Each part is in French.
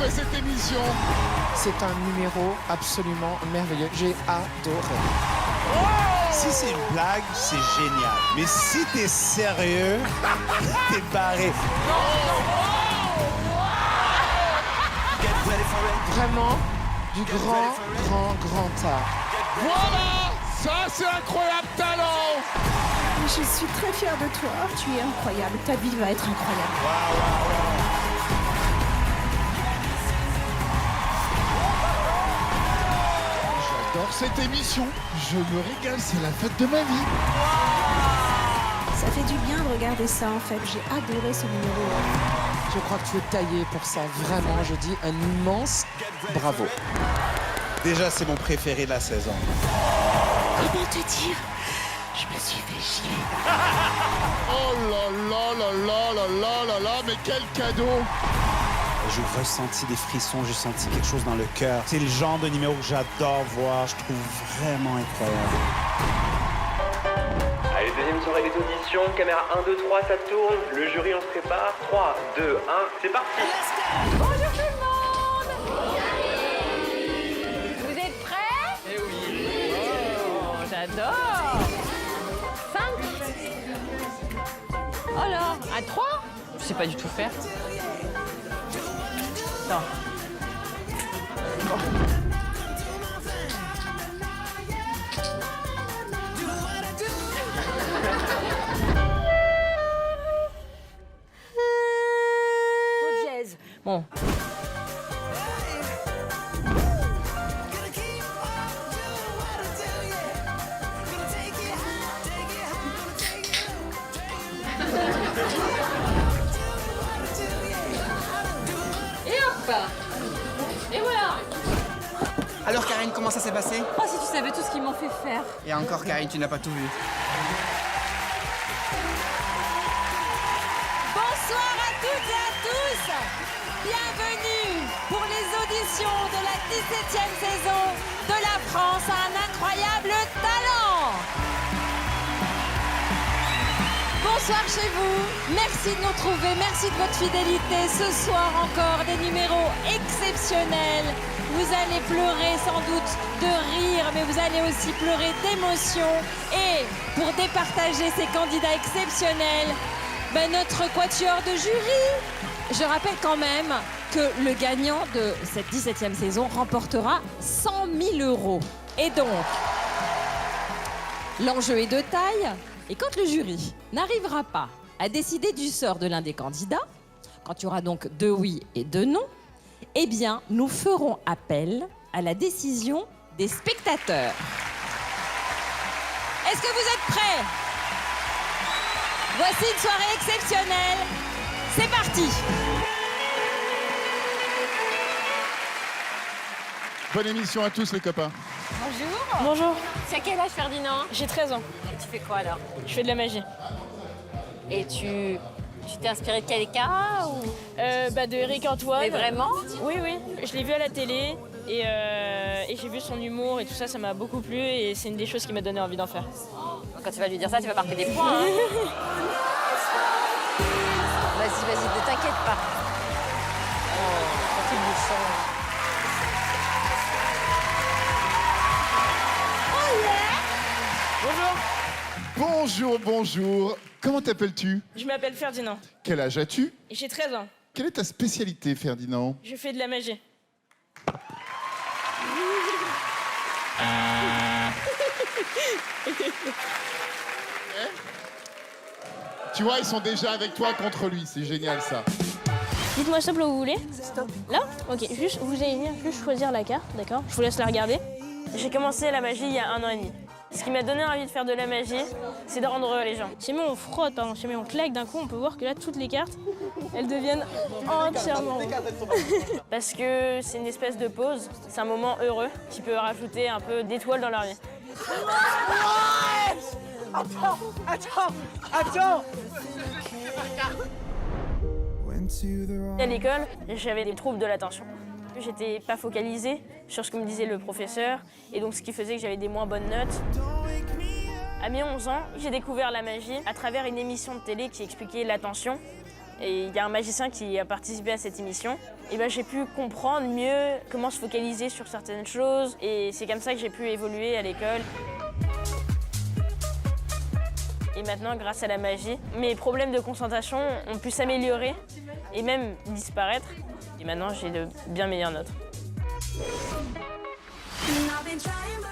fait cette émission. C'est un numéro absolument merveilleux. J'ai adoré. Si c'est une blague, c'est génial. Mais si t'es sérieux, t'es barré. Vraiment du grand art. Voilà, ça c'est incroyable talent. Je suis très fière de toi. Tu es incroyable. Ta vie va être incroyable. J'adore cette émission. Je me régale, c'est la fête de ma vie. Ça fait du bien de regarder ça, en fait. J'ai adoré ce numéro. Je crois que tu es taillé pour ça. Vraiment, je dis un immense bravo. Déjà, c'est mon préféré de la saison. Comment te dire? Je me suis fait chier. Oh là là là là là là là là, mais quel cadeau. J'ai ressenti des frissons, j'ai senti quelque chose dans le cœur. C'est le genre de numéro que j'adore voir, je trouve vraiment incroyable. Allez, deuxième soirée des auditions, caméra 1, 2, 3, ça tourne. Le jury, on se prépare. 3, 2, 1, c'est parti. Bonjour tout le monde. Vous êtes prêts? Eh oui. Oh, j'adore. 5. Alors, à 3? Je sais pas du tout faire. Attends. Bon. Et hop. Et voilà. Alors Karine, comment ça s'est passé? Oh, si tu savais tout ce qu'ils m'ont fait faire. Et encore Karine, tu n'as pas tout vu. Bonsoir à toutes et à tous. Bienvenue pour les auditions de la 17e saison de La France a un incroyable talent. Bonsoir chez vous, merci de nous retrouver, merci de votre fidélité. Ce soir encore des numéros exceptionnels. Vous allez pleurer sans doute de rire, mais vous allez aussi pleurer d'émotion. Et pour départager ces candidats exceptionnels, notre quatuor de jury. Je rappelle quand même que le gagnant de cette 17e saison remportera 100 000 €. Et donc, l'enjeu est de taille. Et quand le jury n'arrivera pas à décider du sort de l'un des candidats, quand il y aura donc 2 oui et 2 non, eh bien, nous ferons appel à la décision des spectateurs. Est-ce que vous êtes prêts? Voici une soirée exceptionnelle. C'est parti. Bonne émission à tous les copains. Bonjour. Bonjour, C'est à quel âge, Ferdinand? j'ai 13 ans. Et tu fais quoi alors? Je fais de la magie. Et tu t'es inspiré de quelqu'un ou... De Eric Antoine. Mais vraiment? Oui, oui. Je l'ai vu à la télé et j'ai vu son humour et tout ça, ça m'a beaucoup plu et c'est une des choses qui m'a donné envie d'en faire. Quand tu vas lui dire ça, tu vas marquer des points. Hein. Vas-y, ne t'inquiète pas. Quand il bouge ça. Bonjour, bonjour. Comment t'appelles-tu? Je m'appelle Ferdinand Quel âge as-tu? et j'ai 13 ans. Quelle est ta spécialité, Ferdinand? Je fais de la magie. Tu vois, ils sont déjà avec toi contre lui. C'est génial, ça. Dites-moi stop là où vous voulez. Stop. Là? Ok, juste vous allez venir juste choisir la carte, d'accord? Je vous laisse la regarder. J'ai commencé la magie il y a 1 an et demi. Ce qui m'a donné envie de faire de la magie, c'est de rendre heureux les gens. Si jamais on frotte, si jamais on claque d'un coup, on peut voir que là, toutes les cartes, elles deviennent entièrement rouges. Parce que c'est une espèce de pause, c'est un moment heureux qui peut rajouter un peu d'étoiles dans leur vie. Attends! À l'école, j'avais des troubles de l'attention. J'étais pas focalisée sur ce que me disait le professeur, et donc ce qui faisait que j'avais des moins bonnes notes. À mes 11 ans, j'ai découvert la magie à travers une émission de télé qui expliquait l'attention. et il y a un magicien qui a participé à cette émission, et ben j'ai pu comprendre mieux comment se focaliser sur certaines choses et c'est comme ça que j'ai pu évoluer à l'école. Et maintenant, grâce à la magie, mes problèmes de concentration ont pu s'améliorer et même disparaître. Et maintenant, j'ai de bien meilleures notes.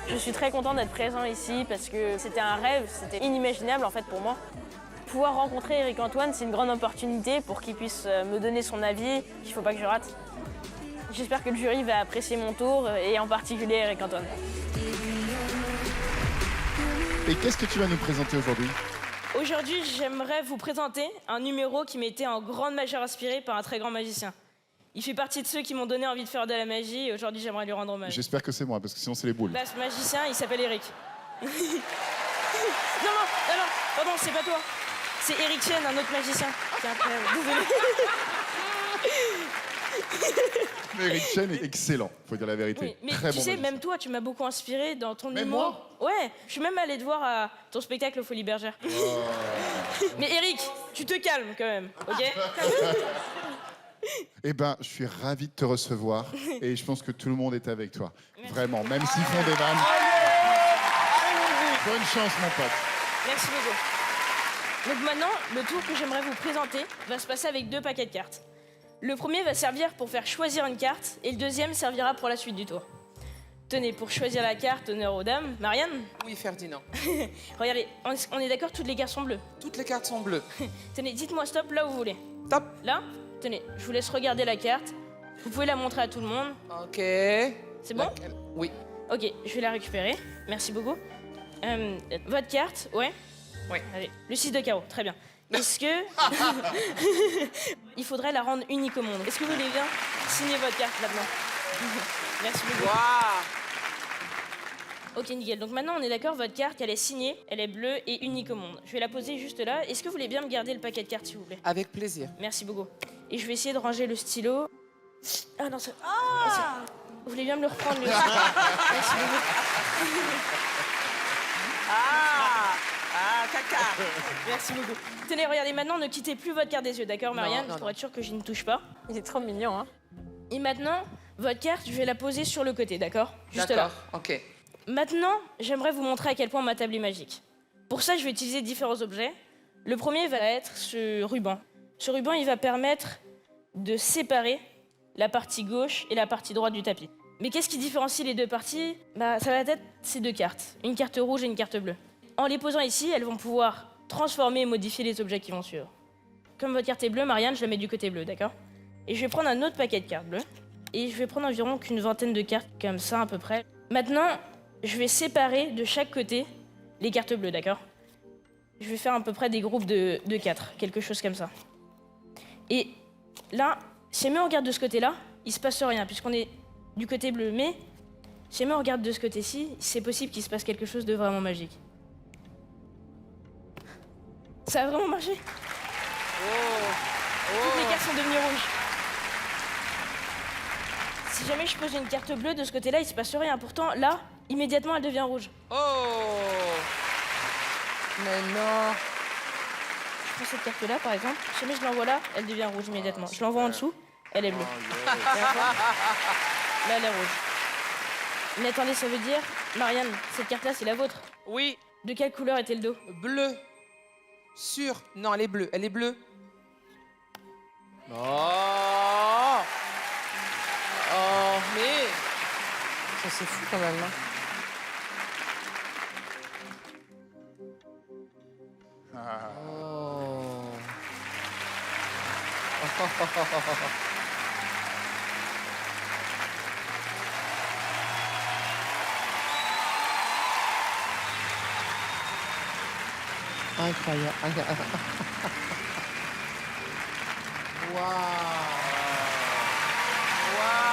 Je suis très contente d'être présent ici parce que c'était un rêve, c'était inimaginable en fait pour moi. Pouvoir rencontrer Eric Antoine, c'est une grande opportunité pour qu'il puisse me donner son avis, qu'il ne faut pas que je rate. J'espère que le jury va apprécier mon tour et en particulier Eric Antoine. Et qu'est-ce que tu vas nous présenter aujourd'hui? Aujourd'hui, j'aimerais vous présenter un numéro qui m'était en grande majeure inspiré par un très grand magicien. Il fait partie de ceux qui m'ont donné envie de faire de la magie et aujourd'hui, j'aimerais lui rendre hommage. J'espère que c'est moi, parce que sinon c'est les boules. Bah, ce magicien, il s'appelle Eric. non, pardon, c'est pas toi. C'est Eric Chen, un autre magicien. Qui est incroyable. Désolé. Mais Eric Chen est excellent, faut dire la vérité. Oui, mais Très tu bon sais, magicien. même toi, tu m'as beaucoup inspiré dans ton Même humour. Ouais, je suis même allée te voir à ton spectacle aux Folies Bergères. Mais Eric, tu te calmes quand même, ok? Eh ben, je suis ravi de te recevoir et je pense que tout le monde est avec toi. Vraiment, même s'ils font des vannes. Bonne chance, mon pote. Merci beaucoup. Donc maintenant, le tour que j'aimerais vous présenter va se passer avec 2 paquets de cartes. Le premier va servir pour faire choisir une carte et le deuxième servira pour la suite du tour. Tenez, pour choisir la carte, honneur aux dames. Marianne? Oui, Ferdinand. Regardez, on est d'accord, toutes les cartes sont bleues. Toutes les cartes sont bleues. Tenez, dites-moi stop là où vous voulez. Top. Là? Tenez, je vous laisse regarder la carte. Vous pouvez la montrer à tout le monde. Ok. C'est bon? Laquelle? Oui. Ok, je vais la récupérer. Merci beaucoup. Votre carte, ouais? Oui. Allez, le 6 de carreau, très bien. Est-ce que... Il faudrait la rendre unique au monde. Est-ce que vous voulez bien signer votre carte maintenant? Merci beaucoup. Waouh. Ok, nickel. Donc maintenant, on est d'accord, votre carte, elle est signée, elle est bleue et unique au monde. Je vais la poser juste là. Est-ce que vous voulez bien me garder le paquet de cartes, s'il vous plaît? Avec plaisir. Merci beaucoup. Et je vais essayer de ranger le stylo. Ah non, ça... Ah, vous voulez bien me le reprendre, lui aussi? Merci beaucoup. Caca. Merci beaucoup. Tenez, regardez, maintenant, ne quittez plus votre carte des yeux, d'accord, Marianne? non, Pour non. être sûr que je ne touche pas. Il est trop mignon, hein. Et maintenant, votre carte, je vais la poser sur le côté, d'accord? Juste là. D'accord. Ok. Maintenant, j'aimerais vous montrer à quel point ma table est magique. Pour ça, je vais utiliser différents objets. Le premier va être ce ruban. Ce ruban, il va permettre de séparer la partie gauche et la partie droite du tapis. Mais qu'est-ce qui différencie les deux parties? Bah, ça va être ces 2 cartes, une carte rouge et une carte bleue. En les posant ici, elles vont pouvoir transformer et modifier les objets qui vont suivre. Comme votre carte est bleue, Marianne, je la mets du côté bleu, d'accord? Et je vais prendre un autre paquet de cartes bleues. Et je vais prendre environ qu'une vingtaine de cartes, comme ça à peu près. Maintenant, je vais séparer de chaque côté les cartes bleues, d'accord? Je vais faire à peu près des groupes de 4, quelque chose comme ça. Et là, si jamais on regarde de ce côté-là, il se passe rien, puisqu'on est du côté bleu. Mais si jamais on regarde de ce côté-ci, c'est possible qu'il se passe quelque chose de vraiment magique. Ça a vraiment marché. Toutes les cartes sont devenues rouges. Si jamais je pose une carte bleue de ce côté-là, il se passe rien. Pourtant, là, immédiatement, elle devient rouge. Oh. Mais non. Je prends cette carte-là, par exemple. Si jamais je l'envoie là, elle devient rouge immédiatement. Je l'envoie en dessous, elle est bleue. Là, elle est rouge. Mais attendez, ça veut dire... Marianne, cette carte-là, c'est la vôtre. Oui. De quelle couleur était le dos? Bleu. Sûr. Non, elle est bleue. Elle est bleue. Oh. Oh, mais... Ça, c'est fou quand même, hein. Oh. Incroyable. Waouh. Waouh.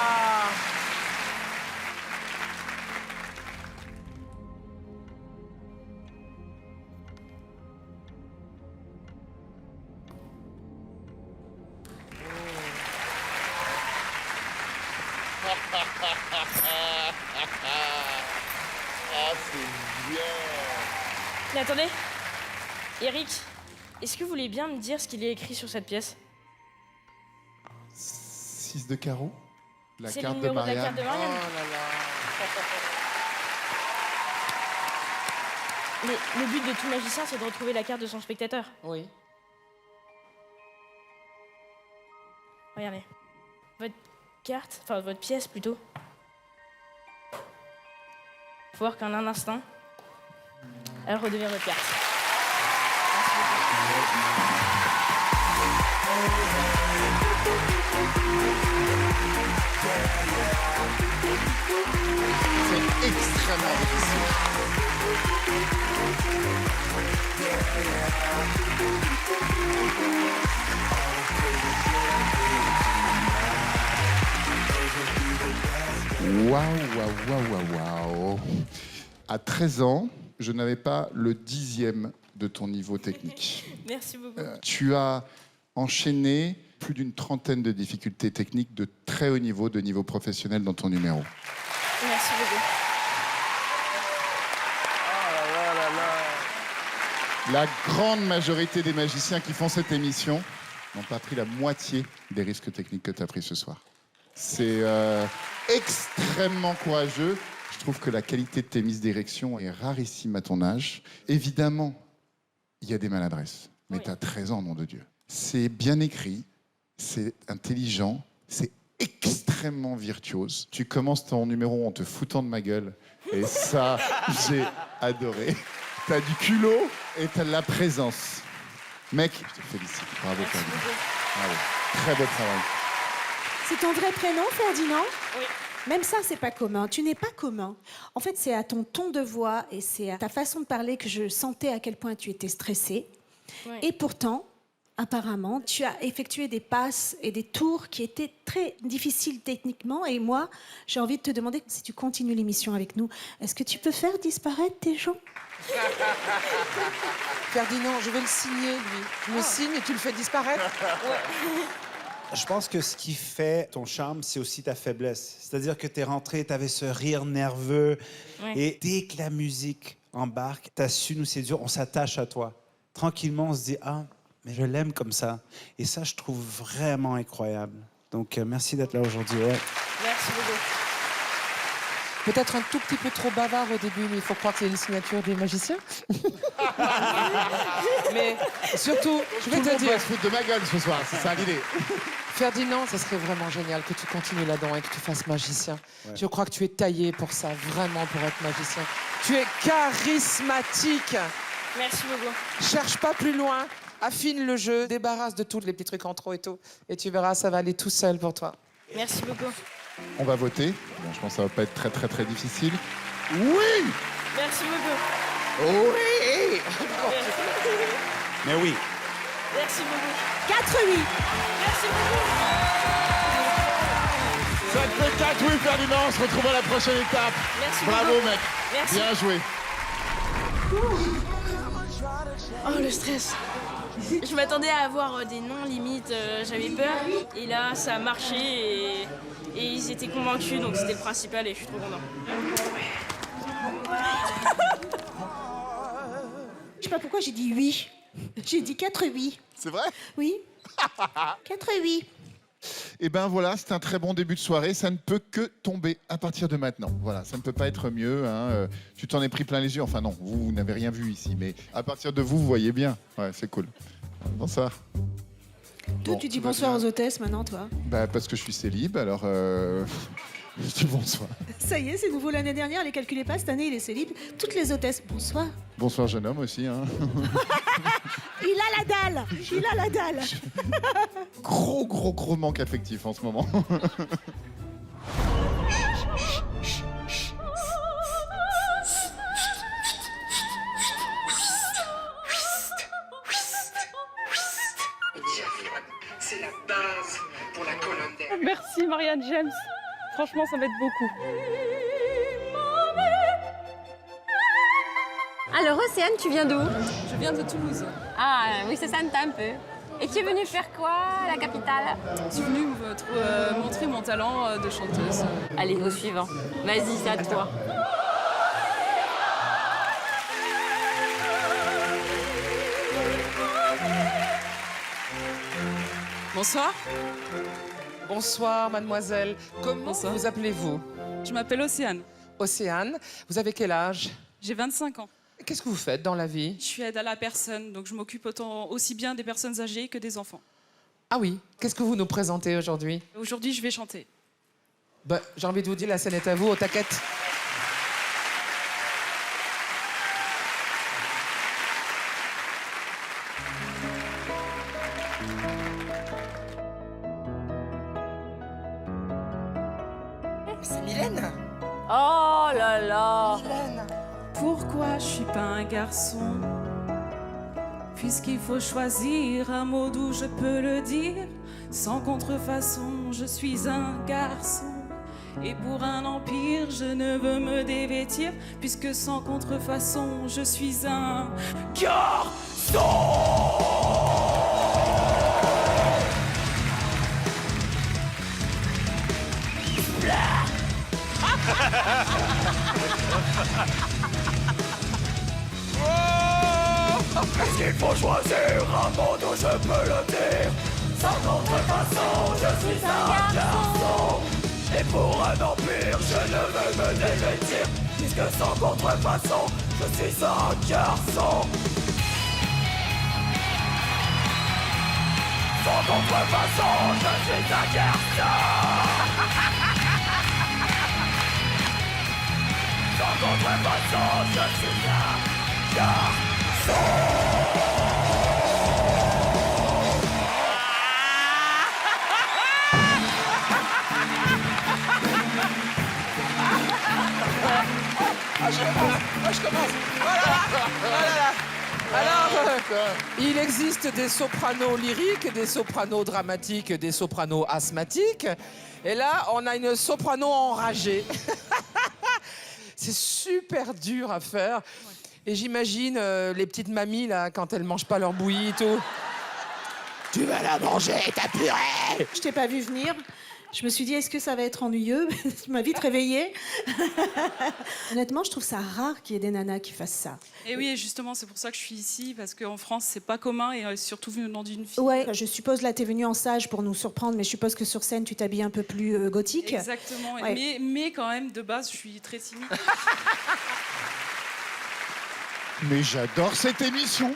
Ah, c'est bien. Mais attendez, Eric, est-ce que vous voulez bien me dire ce qu'il y a écrit sur cette pièce? 6 de carreau. La C'est le carte de numéro de la Marianne. carte de Oh Marianne. là là. Mais le but de tout magicien, c'est de retrouver la carte de son spectateur. Oui. Regardez. Votre carte, enfin votre pièce plutôt. Faut voir qu'en un instant, elle redevient votre carte. C'est extrêmement difficile. Waouh, waouh, waouh, waouh, waouh. À 13 ans, je n'avais pas le 10e de ton niveau technique. Merci beaucoup. Tu as enchaîné plus d'une trentaine de difficultés techniques de très haut niveau, de niveau professionnel dans ton numéro. Merci beaucoup. La grande majorité des magiciens qui font cette émission n'ont pas pris la moitié des risques techniques que tu as pris ce soir. C'est extrêmement courageux. Je trouve que la qualité de tes mises d'érection est rarissime à ton âge. Évidemment, il y a des maladresses, mais Oui. tu as 13 ans, nom de Dieu. C'est bien écrit, c'est intelligent, c'est extrêmement virtuose. Tu commences ton numéro en te foutant de ma gueule, et ça, j'ai adoré. T'as du culot et t'as de la présence. Mec, je te félicite. Bravo, Merci Ferdinand. beaucoup. Bravo. Très beau travail. C'est ton vrai prénom, Ferdinand? Oui. Même ça, c'est pas commun. Tu n'es pas commun. En fait, c'est à ton ton de voix et c'est à ta façon de parler que je sentais à quel point tu étais stressé. Ouais. Et pourtant, apparemment, tu as effectué des passes et des tours qui étaient très difficiles techniquement. Et moi, j'ai envie de te demander, si tu continues l'émission avec nous, est-ce que tu peux faire disparaître tes gens? Ferdinand, je vais le signer, lui. Je le signe et tu le fais disparaître. Je pense que ce qui fait ton charme, c'est aussi ta faiblesse. C'est-à-dire que tu es rentré, tu avais ce rire nerveux. Ouais. Et dès que la musique embarque, tu as su nous séduire, on s'attache à toi. Tranquillement, on se dit, ah, mais je l'aime comme ça. Et ça, je trouve vraiment incroyable. Donc, merci d'être là aujourd'hui. Ouais. Merci beaucoup. Peut-être un tout petit peu trop bavard au début, mais il faut croire que c'est une signature des magiciens. Mais surtout, je vais Tout le te monde dire, va se foutre de ma gueule ce soir, c'est ça l'idée. Ferdinand, ça serait vraiment génial que tu continues là-dedans et que tu fasses magicien. Ouais. Je crois que tu es taillé pour ça, vraiment pour être magicien. Tu es charismatique. Merci beaucoup. Cherche pas plus loin, affine le jeu, débarrasse de tous les petits trucs en trop et tout. Et tu verras, ça va aller tout seul pour toi. Merci beaucoup. On va voter. Bon, je pense que ça va pas être très très très difficile. Oui! Merci beaucoup. Oui! Mais oui. Merci beaucoup. 4-8. Merci beaucoup. Ça te fait 4 oui, Ferdinand. On se retrouve à la prochaine étape. Merci Bravo, beaucoup. mec. Merci. Bien joué. Oh, le stress. Je m'attendais à avoir des noms limites, j'avais peur. Et là, ça a marché et ils étaient convaincus, donc c'était le principal et je suis trop content. Je sais pas pourquoi j'ai dit oui. J'ai dit 4-8. C'est vrai? Oui. 4-8. Et ben voilà, c'est un très bon début de soirée. Ça ne peut que tomber à partir de maintenant. Voilà, ça ne peut pas être mieux. Hein. Tu t'en es pris plein les yeux. Enfin non, vous n'avez rien vu ici, mais à partir de vous, vous voyez bien. Ouais, c'est cool. Bonsoir. Toi, Bon, tu dis tout va bonsoir bien. aux hôtesses maintenant, toi. Bah parce que je suis célib, alors je dis bonsoir. Ça y est, c'est nouveau l'année dernière. Les calculez pas, cette année, il est célib. Toutes les hôtesses, bonsoir. Bonsoir jeune homme aussi. Hein. Il a la dalle. Il a la dalle. Gros manque affectif en ce moment. C'est la base pour la colonne d'air. Merci Marianne James. Franchement, ça m'aide beaucoup. Alors Océane, tu viens d'où? Je viens de Toulouse. Ah oui, c'est ça, un peu. Et tu es venue faire quoi à la capitale? Je suis venue montrer mon talent de chanteuse. Allez, au suivant. Vas-y, c'est à toi. Bonsoir. Bonsoir, mademoiselle. Comment Bonsoir. vous appelez-vous? Je m'appelle Océane. Océane. Vous avez quel âge? J'ai 25 ans. Qu'est-ce que vous faites dans la vie? Je suis aide à la personne, donc je m'occupe aussi bien des personnes âgées que des enfants. Ah oui. Qu'est-ce que vous nous présentez aujourd'hui? Aujourd'hui, je vais chanter. Bah, j'ai envie de vous dire, la scène est à vous, au taquette. C'est Mylène. Oh là là. Pourquoi je suis pas un garçon? Puisqu'il faut choisir un mot d'où je peux le dire. Sans contrefaçon, je suis un garçon. Et pour un empire, je ne veux me dévêtir. Puisque sans contrefaçon, je suis un Il faut choisir un mot d'où je peux le dire. Sans contrefaçon, je suis un garçon. Et pour un empire, je ne veux me dévêtir. Puisque sans contrefaçon, je suis un garçon. Sans contrefaçon, je suis un garçon. Sans contrefaçon, je suis un garçon. Je commence. Voilà. Alors, il existe des sopranos lyriques, des sopranos dramatiques, des sopranos asthmatiques. Et là, on a une soprano enragée. C'est super dur à faire. Et j'imagine les petites mamies, là, quand elles mangent pas leur bouillie et tout. Tu vas la manger, ta purée! Je t'ai pas vu venir. Je me suis dit, est-ce que ça va être ennuyeux? Tu m'as vite réveillée. Honnêtement, je trouve ça rare qu'il y ait des nanas qui fassent ça. Et oui, et justement, c'est pour ça que je suis ici, parce qu'en France, c'est pas commun, et surtout venant d'une fille. Ouais, je suppose là, t'es venue en sage pour nous surprendre, mais je suppose que sur scène, tu t'habilles un peu plus gothique. Exactement, Ouais. mais quand même, de base, je suis très timide. Mais j'adore cette émission.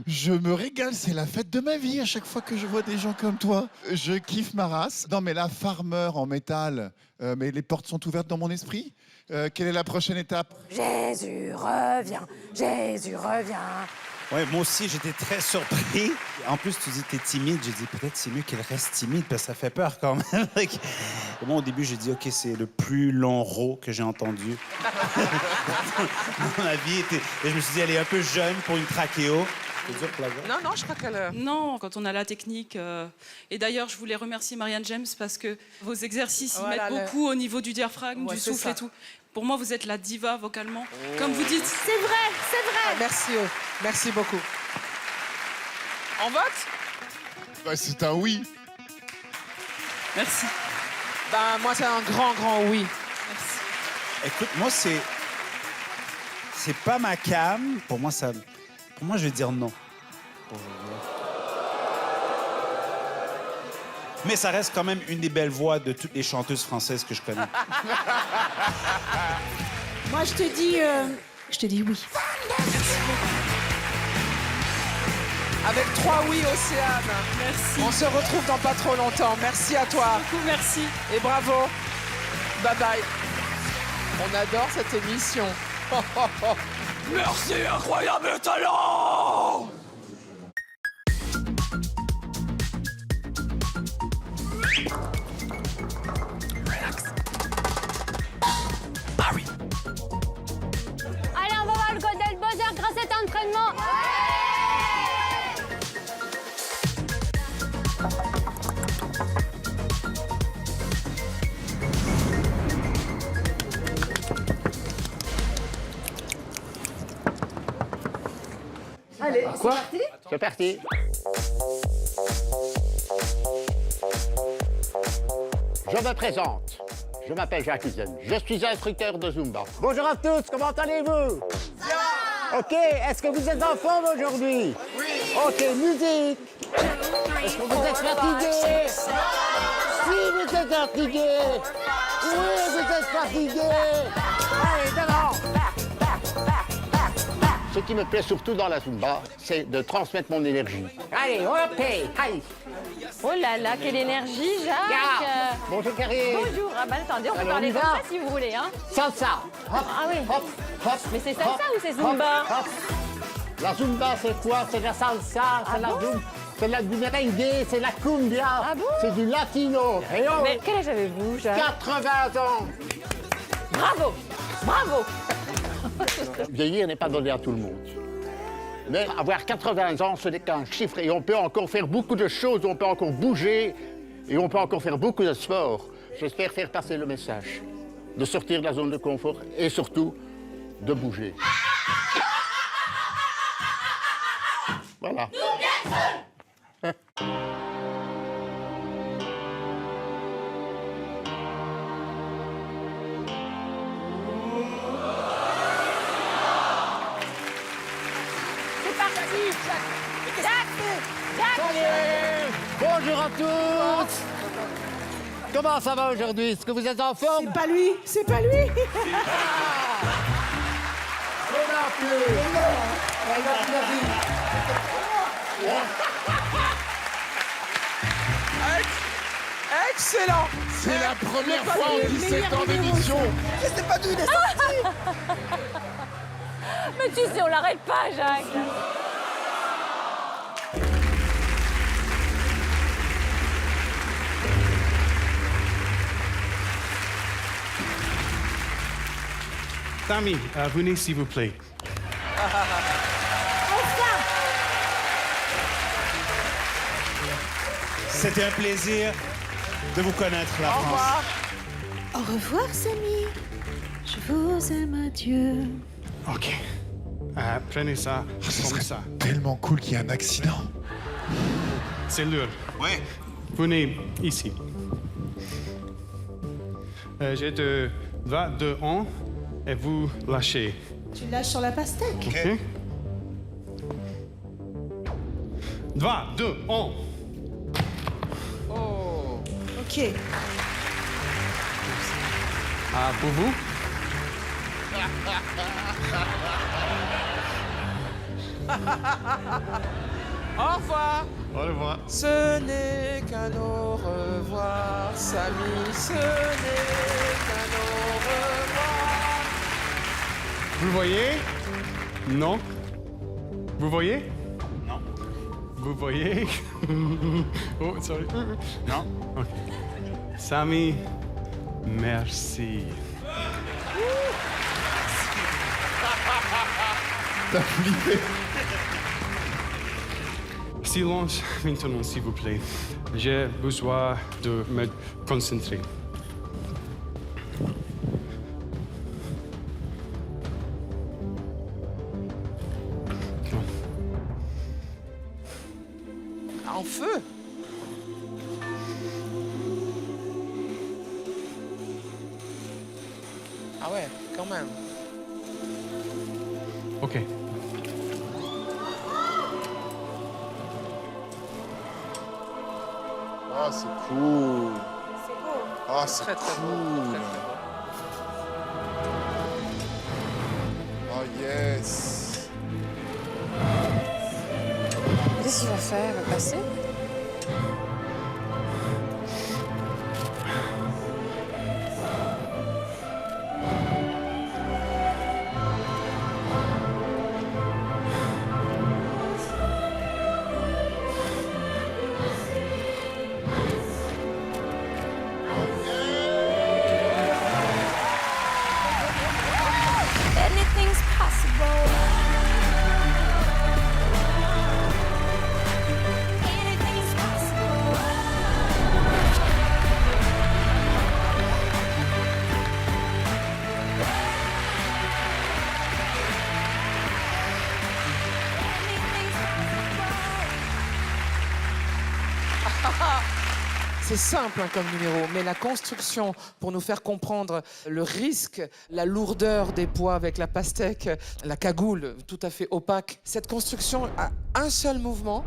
Je me régale, c'est la fête de ma vie à chaque fois que je vois des gens comme toi. Je kiffe ma race. Non, mais la Farmer en métal, mais les portes sont ouvertes dans mon esprit. Quelle est la prochaine étape? Jésus revient, Jésus revient. Ouais, moi aussi, j'étais très surpris. En plus, tu dis que t'es timide. J'ai dit, peut-être c'est mieux qu'elle reste timide, parce que ça fait peur quand même. Et moi, au début, j'ai dit, OK, c'est le plus long rot que j'ai entendu dans ma vie. Et je me suis dit, elle est un peu jeune pour une trachéo. C'est dur pour la gueule. Non, je crois qu'elle... Non, quand on a la technique. Et d'ailleurs, je voulais remercier Marianne James parce que vos exercices, ils Voilà, m'aident beaucoup au niveau du diaphragme, Ouais, du c'est souffle ça. et tout. Pour moi, vous êtes la diva vocalement. Comme vous dites. C'est vrai, c'est vrai. Merci, merci beaucoup. On vote? Ouais, c'est un oui. Merci. Ben, moi, c'est un grand oui. Merci. Écoute, moi, c'est pas ma cam. Pour moi, je vais dire non. Mais ça reste quand même une des belles voix de toutes les chanteuses françaises que je connais. Moi, je te dis oui. Avec 3 oui, Océane. Merci. On se retrouve dans pas trop longtemps. Merci à toi. Beaucoup, merci. Et bravo. Bye bye. On adore cette émission. Merci, incroyable talent! Allez, on va voir le Golden Buzzer grâce à cet entraînement. Allez, Quoi? C'est parti. Je me présente. Je m'appelle Jacques Huzen. Je suis instructeur de Zumba. Bonjour à tous, comment allez-vous? Bien! Ok, est-ce que vous êtes en forme aujourd'hui? Oui! Ok, musique! Est-ce que vous êtes fatigué? Si vous êtes fatigué. Oui, vous êtes fatigué. Allez, devant. Ce qui me plaît surtout dans la Zumba, c'est de transmettre mon énergie. Allez, hop, allez. Oh là là, quelle énergie, Jacques. Bonjour, Karine. Bonjour. Ah bah attendez, on peut Allez, parler on y comme va. ça si vous voulez, hein. Salsa. Hop, Ah oui. hop, hop. Mais c'est salsa hop, ou c'est Zumba? hop, hop. La Zumba, c'est quoi? C'est la salsa, c'est la Zumba. C'est du merengue, c'est la cumbia, Ah bon? c'est du latino. Et oh, Mais quel âge avez-vous, Jacques? 80 ans. Bravo. Bravo. Vieillir n'est pas donné à tout le monde. Mais avoir 80 ans, ce n'est qu'un chiffre. Et on peut encore faire beaucoup de choses, on peut encore bouger, et on peut encore faire beaucoup de sport. J'espère faire passer le message, de sortir de la zone de confort et surtout de bouger. Voilà. C'est parti, Jacques. Bonjour à tous. Comment ça va aujourd'hui? Est-ce que vous êtes en forme? C'est pas lui, c'est pas lui. Excellent. C'est la première fois en 17 ans d'émission. Je sais pas d'où il est sorti. Mais tu sais, on l'arrête pas, Jacques. Tammy, venez s'il vous plaît. C'était un plaisir de vous connaître, la Au France. revoir. Au revoir, Samy. Je vous aime, adieu. OK. Prenez ça comme ça. Tellement cool qu'il y ait un accident. C'est l'heure. Ouais. Venez ici. J'ai de 2 ans et vous lâchez. Tu lâches sur la pastèque. OK? 2, 1. Ok. Pour vous? Au revoir. Au revoir. Ce n'est qu'un au revoir, Samy. Ce n'est qu'un au revoir. Vous voyez? Non. Vous voyez? Non. Vous voyez? Oh, sorry. Non. OK. Samy, merci. T'as flippé. Silence maintenant, s'il vous plaît. J'ai besoin de me concentrer. En feu. Ah ouais, quand même. OK. Ah, c'est cool. Ah, c'est Très, très beau. cool. Très, très beau. Oh, yes. Qu'est-ce qu'il va faire? Il va passer? Anything's possible. Anything's possible. C'est simple hein, comme numéro, mais la construction pour nous faire comprendre le risque, la lourdeur des poids avec la pastèque, la cagoule tout à fait opaque. Cette construction a un seul mouvement,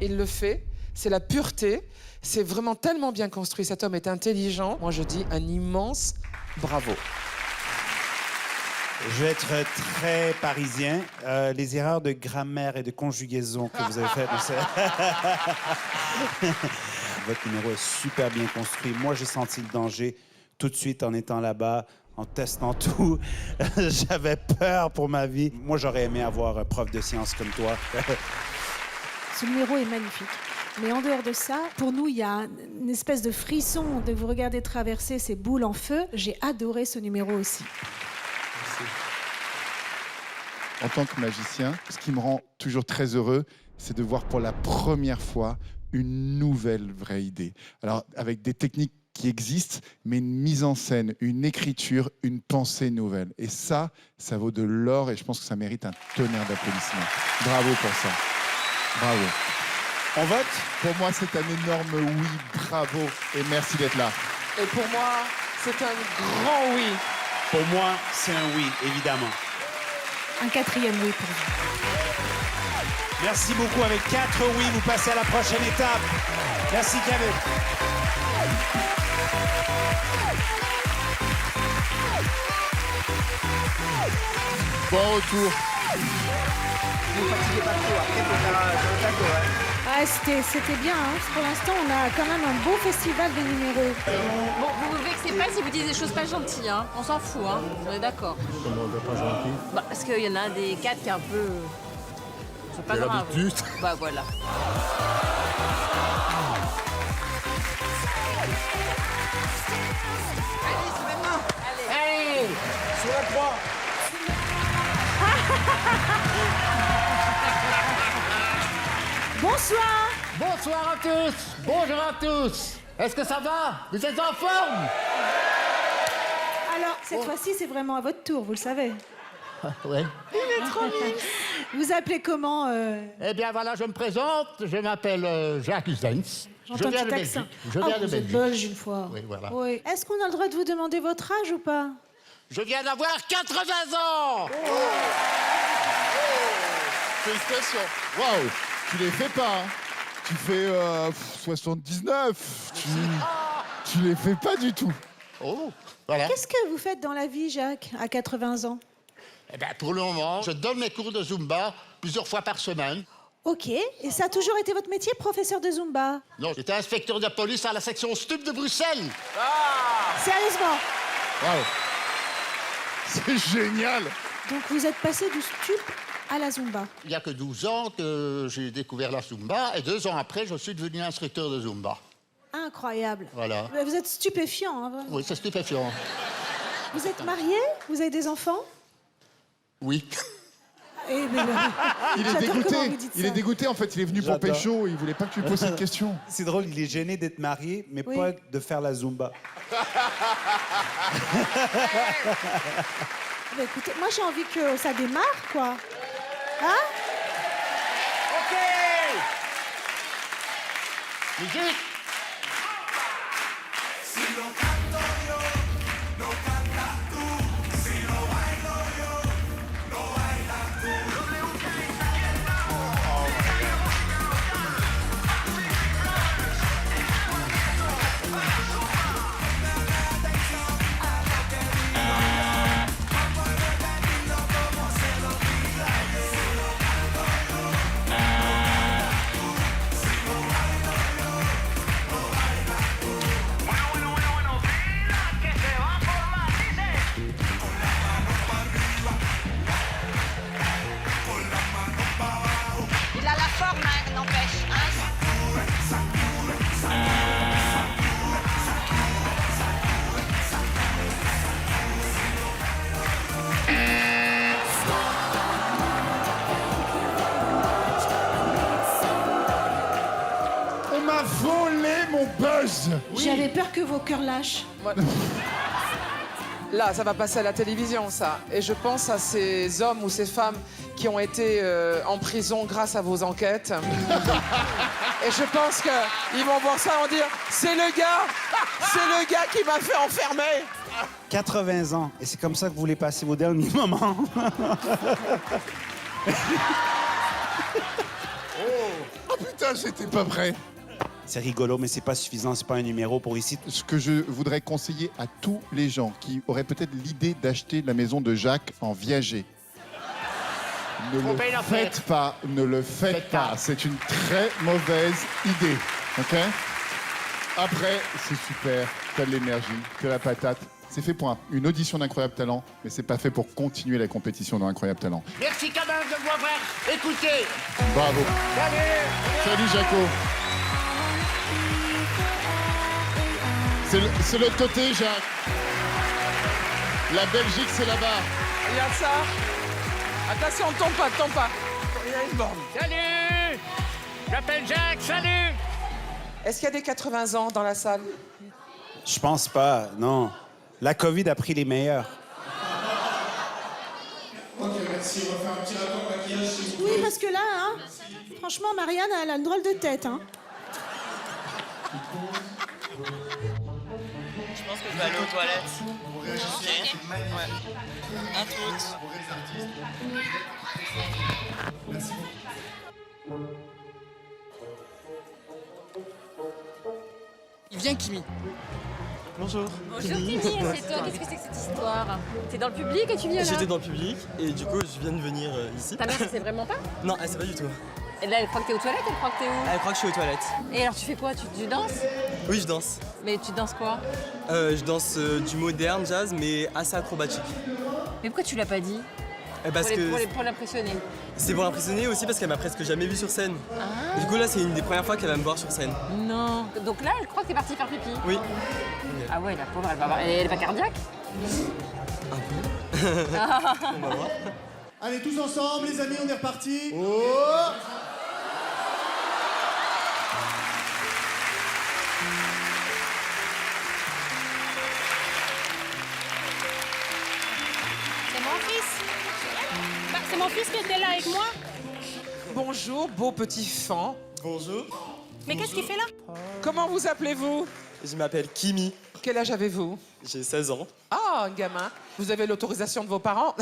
il le fait. c'est la pureté. C'est vraiment tellement bien construit. Cet homme est intelligent. Moi, je dis un immense bravo. Je vais être très parisien. Les erreurs de grammaire et de conjugaison que vous avez faites, votre numéro est super bien construit. Moi, j'ai senti le danger tout de suite en étant là-bas, en testant tout. J'avais peur pour ma vie. Moi, j'aurais aimé avoir un prof de sciences comme toi. Ce numéro est magnifique. Mais en dehors de ça, pour nous, il y a une espèce de frisson de vous regarder traverser ces boules en feu. J'ai adoré ce numéro aussi. En tant que magicien, ce qui me rend toujours très heureux, c'est de voir pour la première fois une nouvelle vraie idée. Alors, avec des techniques qui existent, mais une mise en scène, une écriture, une pensée nouvelle. Et ça vaut de l'or et je pense que ça mérite un tonnerre d'applaudissements. Bravo pour ça. Bravo. On vote? Pour moi, c'est un énorme oui. Bravo et merci d'être là. Et pour moi, c'est un grand oui. Pour moi, c'est un oui, évidemment. Un 4e oui pour vous. Merci beaucoup. Avec 4 oui, vous passez à la prochaine étape. Merci, Kevin. Bon retour. Ne vous fatiguez pas trop, après faut faire un plateau, hein. Ah, c'était bien. Hein. Pour l'instant, on a quand même un beau festival de numéros. Bon, vous vous vexez pas si vous dites des choses pas gentilles, hein. On s'en fout, hein. On est d'accord. Comment on pas gentil? Bah, parce qu'il y en a des 4 qui est un peu... C'est pas grave. Bah voilà. Allez, c'est maintenant. Allez. Sur la croix. Bonsoir. Bonsoir à tous. Bonjour à tous. Est-ce que ça va? Vous êtes en forme? Alors, cette fois-ci, c'est vraiment à votre tour, vous le savez. Oui. Vous appelez comment Eh bien voilà, je me présente. Je m'appelle Jacques Zenz. J'entends Je viens un de petit Belgique. accent. Je viens de vous êtes Belgique. belge une fois. Oui, voilà. Oui. Est-ce qu'on a le droit de vous demander votre âge ou pas? Je viens d'avoir 80 ans. Félicitations. Waouh, tu les fais pas. Hein. Tu fais 79. Tu les fais pas du tout. Oh, voilà. Qu'est-ce que vous faites dans la vie, Jacques, à 80 ans? Eh bien, pour le moment, je donne mes cours de Zumba plusieurs fois par semaine. Ok. Et ça a toujours été votre métier, professeur de Zumba? Non, j'étais inspecteur de police à la section Stup de Bruxelles. Sérieusement? Waouh. C'est génial. Donc vous êtes passé du stup à la Zumba. Il n'y a que 12 ans que j'ai découvert la Zumba et 2 ans après, je suis devenu instructeur de Zumba. Incroyable. Voilà. Vous êtes stupéfiant. Hein. Oui, c'est stupéfiant. Vous êtes marié? Vous avez des enfants? Oui. Eh ben, Il est j'adore dégoûté. comment vous dites Il ça. est dégoûté en fait. Il est venu pour J'adore. pécho. Il voulait pas que tu lui poses cette question. C'est drôle, il est gêné d'être marié, mais Oui. pas de faire la Zumba. Bah, écoutez, moi j'ai envie que ça démarre, quoi. Hein? OK. Musique. Il a la forme, hein, n'empêche. Hein. On m'a volé mon buzz. J'avais peur que vos cœurs lâchent. Là, ça va passer à la télévision, ça. Et je pense à ces hommes ou ces femmes qui ont été en prison grâce à vos enquêtes. Et je pense qu'ils vont voir ça et vont dire « C'est le gars qui m'a fait enfermer !» 80 ans, et c'est comme ça que vous voulez passer vos derniers moments. Oh putain, j'étais pas prêt. c'est rigolo, mais c'est pas suffisant, c'est pas un numéro pour ici. Ce que je voudrais conseiller à tous les gens qui auraient peut-être l'idée d'acheter la maison de Jacques en viager, ne le faites pas. C'est une très mauvaise idée. Ok? Après, c'est super. T'as de l'énergie, t'as la patate. C'est fait pour une audition d'Incroyable Talent, mais c'est pas fait pour continuer la compétition dans Incroyable Talent. Merci quand même de m'avoir écouté. Bravo. Salut Jaco. C'est l'autre côté, Jacques. La Belgique, c'est là-bas. Regarde ça. Attention, tombe pas. Il y a une borne. Salut. J'appelle Jacques, salut. Est-ce qu'il y a des 80 ans dans la salle? Je pense pas, non. La COVID a pris les meilleurs. Ok, merci. On va faire un petit rapport maquillage. Oui, parce que là, hein, franchement, Marianne, elle a une drôle de tête. Hein. Je pense que je vais aller aux toilettes. Ok. Ouais. À toutes. Merci. Il vient Kimi. Bonjour. Bonjour Kimi, c'est toi. Qu'est-ce que c'est que cette histoire? T'es dans le public et tu viens là? J'étais dans le public et du coup je viens de venir ici. Ta mère, elle sait vraiment pas? Non, elle sait pas du tout. Et là, elle croit que t'es aux toilettes, elle croit que t'es où? Elle croit que je suis aux toilettes. Et alors, tu fais quoi? Tu danses? Oui, je danse. Mais tu danses quoi? Je danse du moderne jazz mais assez acrobatique. Mais pourquoi tu l'as pas dit? Parce que Pour l'impressionner. c'est pour l'impressionner aussi parce qu'elle m'a presque jamais vu sur scène. Et du coup là c'est une des premières fois qu'elle va me voir sur scène. Non. Donc là, elle croit que t'es parti faire pipi. Oui. Ah ouais, la pauvre, elle va cardiaque? On va voir. Allez, tous ensemble, les amis, on est reparti. C'est mon fils. Bah, c'est mon fils qui était là avec moi. Bonjour, beau petit fan. Bonjour. Mais qu'est-ce qu'il fait là? Comment vous appelez-vous? Je m'appelle Kimi. Quel âge avez-vous? J'ai 16 ans. Ah, un gamin. Vous avez l'autorisation de vos parents?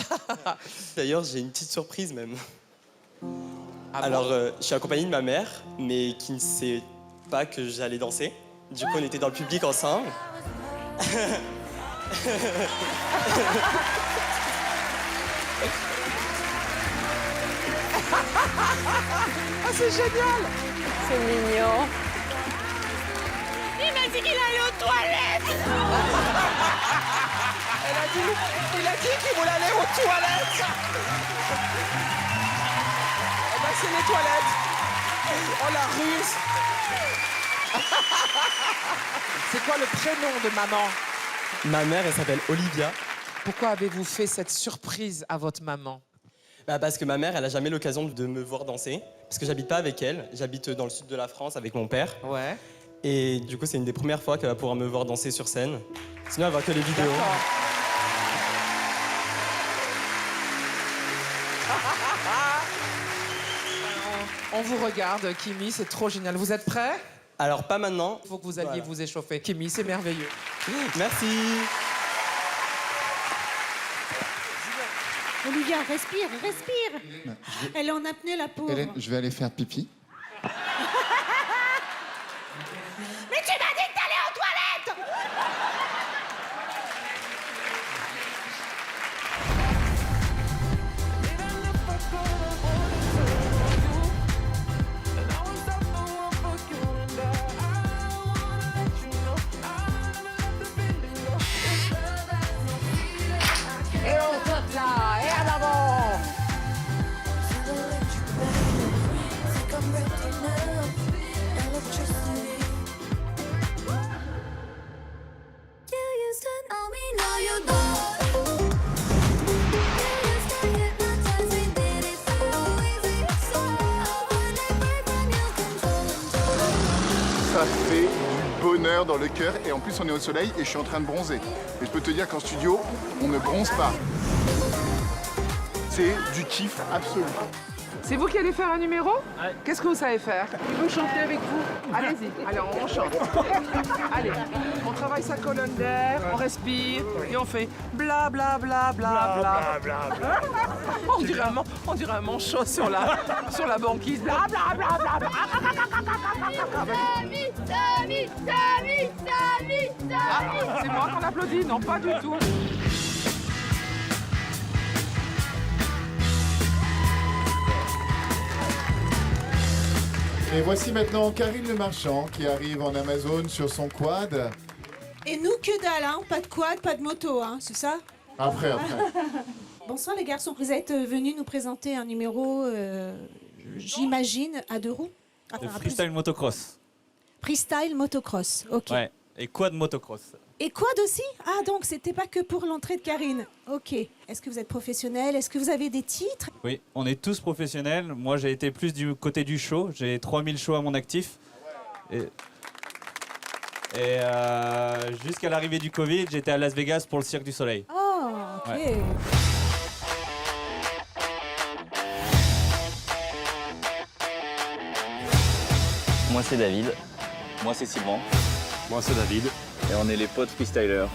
D'ailleurs j'ai une petite surprise même. Ah Alors bon? je suis accompagné de ma mère mais qui ne sait pas que j'allais danser. Du coup on était dans le public ensemble. Ah, c'est génial! C'est mignon. Il m'a dit qu'il allait aux toilettes. Il a dit qu'il voulait aller aux toilettes. Eh ben, c'est les toilettes. Oh, la ruse. C'est quoi le prénom de maman? Ma mère elle s'appelle Olivia. Pourquoi avez-vous fait cette surprise à votre maman? Parce que ma mère, elle a jamais l'occasion de me voir danser. Parce que j'habite pas avec elle. J'habite dans le sud de la France avec mon père. Ouais. Et du coup, c'est une des premières fois qu'elle va pouvoir me voir danser sur scène. Sinon, elle va que les vidéos. On vous regarde, Kimi, c'est trop génial. Vous êtes prêts? Alors, pas maintenant. Il faut que vous alliez Voilà. vous échauffer. Kimi, c'est merveilleux. Merci. Olivia, respire. Elle est en apnée, la pauvre. Hélène, je vais aller faire pipi. Mais tu m'as dit que t'allais aux toilettes! Et on saute là, et en avant. Ça fait du bonheur dans le cœur et en plus on est au soleil et je suis en train de bronzer. Et je peux te dire qu'en studio, on ne bronze pas. C'est du kiff absolu. C'est vous qui allez faire un numéro? Qu'est-ce que vous savez faire? Il veut chanter avec vous. Allez-y, allez, on chante. Allez, on travaille sa colonne d'air, on respire et on fait bla bla bla bla bla. On dirait un manchot sur la banquise. Bla bla bla bla bla. Ah, c'est moi qu'on applaudit? Non, pas du tout. Et voici maintenant Karine Le Marchand qui arrive en Amazon sur son quad. Et nous, que dalle, hein? Pas de quad, pas de moto, hein, c'est ça? Après. Bonsoir les garçons, vous êtes venus nous présenter un numéro, j'imagine, à 2 roues? Enfin, Le freestyle motocross. Freestyle motocross, ok. Ouais, et quad motocross. Et quad aussi? Ah, donc c'était pas que pour l'entrée de Karine. Ok. Est-ce que vous êtes professionnel? Est-ce que vous avez des titres? Oui, on est tous professionnels. Moi, j'ai été plus du côté du show. J'ai 3000 shows à mon actif. Et jusqu'à l'arrivée du Covid, j'étais à Las Vegas pour le Cirque du Soleil. Oh, ok. Ouais. Moi c'est David. Moi c'est Sylvain. Moi c'est David. Et on est les potes freestylers.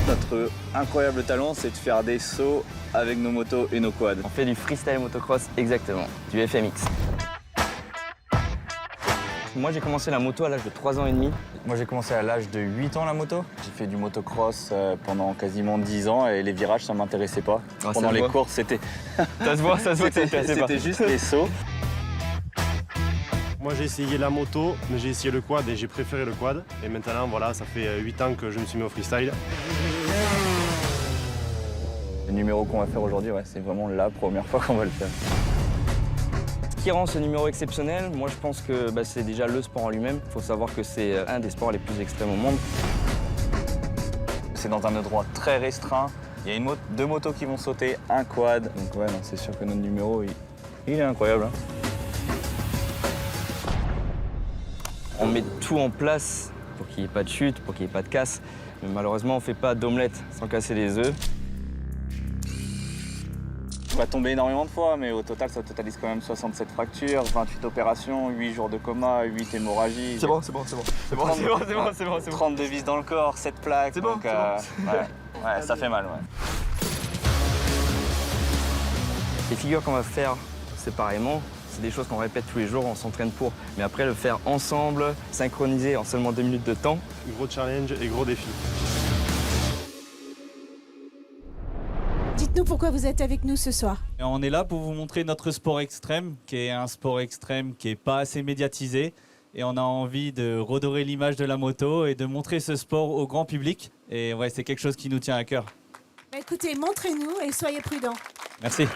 Notre incroyable talent, c'est de faire des sauts avec nos motos et nos quads. On fait du freestyle motocross, exactement, du FMX. Moi j'ai commencé la moto à l'âge de 3 ans et demi. Moi j'ai commencé à l'âge de 8 ans la moto. J'ai fait du motocross pendant quasiment 10 ans et les virages ça m'intéressait pas. Ah, pendant les courses c'était... ça se voit que ça m'intéressait pas. C'était juste les sauts. Moi j'ai essayé la moto, mais j'ai essayé le quad et j'ai préféré le quad. Et maintenant voilà, ça fait 8 ans que je me suis mis au freestyle. Le numéro qu'on va faire aujourd'hui, ouais, c'est vraiment la première fois qu'on va le faire. Ce qui rend ce numéro exceptionnel, moi je pense que c'est déjà le sport en lui-même. Il faut savoir que c'est un des sports les plus extrêmes au monde. C'est dans un endroit très restreint. Il y a deux motos qui vont sauter, un quad. Donc ouais, c'est sûr que notre numéro, il est incroyable. Hein. On met tout en place pour qu'il n'y ait pas de chute, pour qu'il n'y ait pas de casse. Mais malheureusement, on ne fait pas d'omelette sans casser les œufs. On va tomber énormément de fois, mais au total, ça totalise quand même 67 fractures, 28 opérations, 8 jours de coma, 8 hémorragies. C'est bon. 32 vis dans le corps, 7 plaques. C'est bon, donc, ouais, ça fait mal, ouais. Les figures qu'on va faire séparément, c'est des choses qu'on répète tous les jours, on s'entraîne pour. Mais après, le faire ensemble, synchronisé en seulement 2 minutes de temps. Gros challenge et gros défi. Dites-nous pourquoi vous êtes avec nous ce soir. Et on est là pour vous montrer notre sport extrême, qui est un sport extrême qui n'est pas assez médiatisé. Et on a envie de redorer l'image de la moto et de montrer ce sport au grand public. Et ouais, c'est quelque chose qui nous tient à cœur. Bah, écoutez, montrez-nous et soyez prudents. Merci.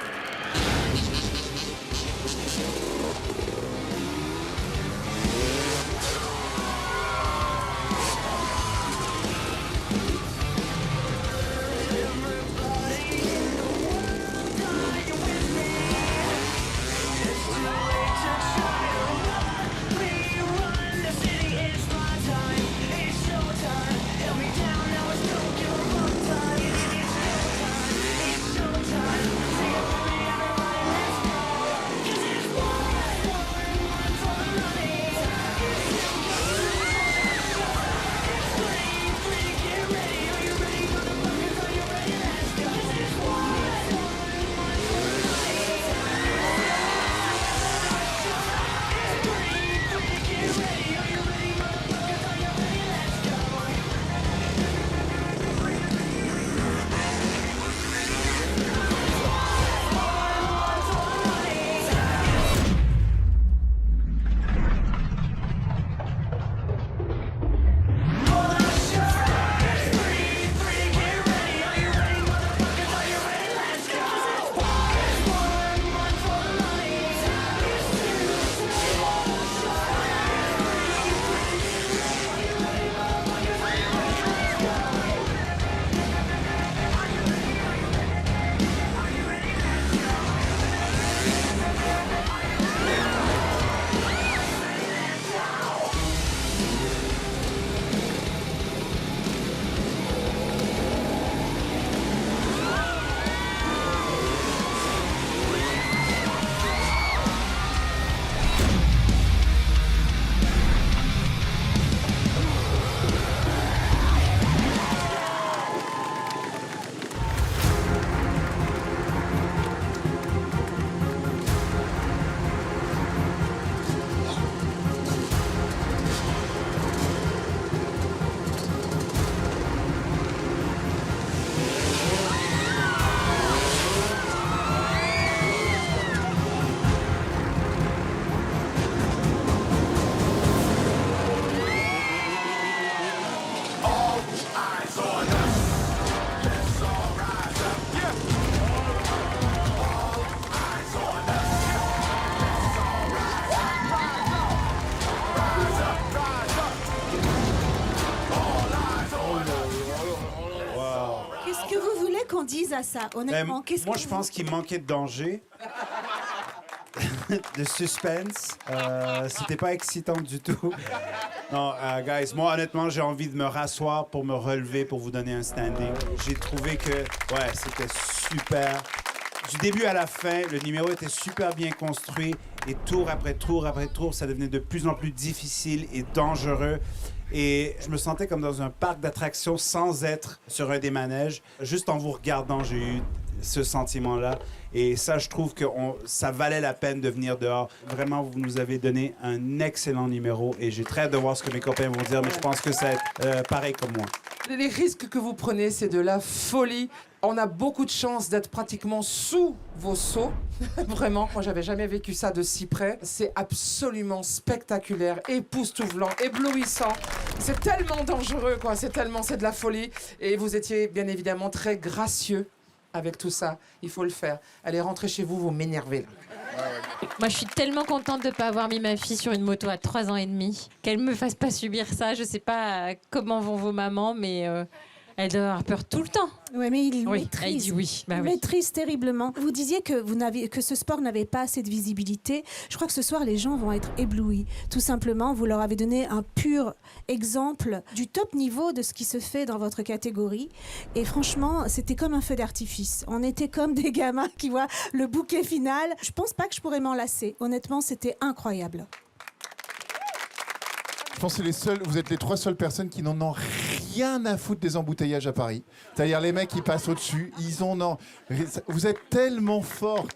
qu'on dise à ça, honnêtement? Qu'est-ce Moi, que je pense qu'il manquait de danger, de suspense. C'était pas excitant du tout. Non, guys, moi, honnêtement, j'ai envie de me rasseoir pour me relever, pour vous donner un standing. J'ai trouvé que, ouais, c'était super. Du début à la fin, le numéro était super bien construit et tour après tour après tour, ça devenait de plus en plus difficile et dangereux. Et je me sentais comme dans un parc d'attractions sans être sur un des manèges. Juste en vous regardant, j'ai eu ce sentiment-là. Et ça, je trouve que ça valait la peine de venir dehors. Vraiment, vous nous avez donné un excellent numéro et j'ai très hâte de voir ce que mes copains vont dire, mais je pense que ça va être pareil comme moi. Les risques que vous prenez, c'est de la folie. On a beaucoup de chance d'être pratiquement sous vos sauts. Vraiment, moi, j'avais jamais vécu ça de si près. C'est absolument spectaculaire, époustouflant, éblouissant. C'est tellement dangereux, quoi. C'est de la folie. Et vous étiez bien évidemment très gracieux avec tout ça. Il faut le faire. Allez, rentrez chez vous, vous m'énervez, là. Moi, je suis tellement contente de ne pas avoir mis ma fille sur une moto à 3 ans et demi. Qu'elle ne me fasse pas subir ça. Je sais pas comment vont vos mamans, mais elle doit avoir peur tout le temps. Oui, mais il Oui, maîtrise. elle dit oui. Bah Il oui. maîtrise terriblement. Vous disiez que ce sport n'avait pas assez de visibilité. Je crois que ce soir, les gens vont être éblouis. Tout simplement, vous leur avez donné un pur exemple du top niveau de ce qui se fait dans votre catégorie. Et franchement, c'était comme un feu d'artifice. On était comme des gamins qui voient le bouquet final. Je pense pas que je pourrais m'en lasser. Honnêtement, c'était incroyable. Je pense que vous êtes les 3 seules personnes qui n'en ont rien à foutre des embouteillages à Paris. C'est-à-dire les mecs qui passent au-dessus, vous êtes tellement forts.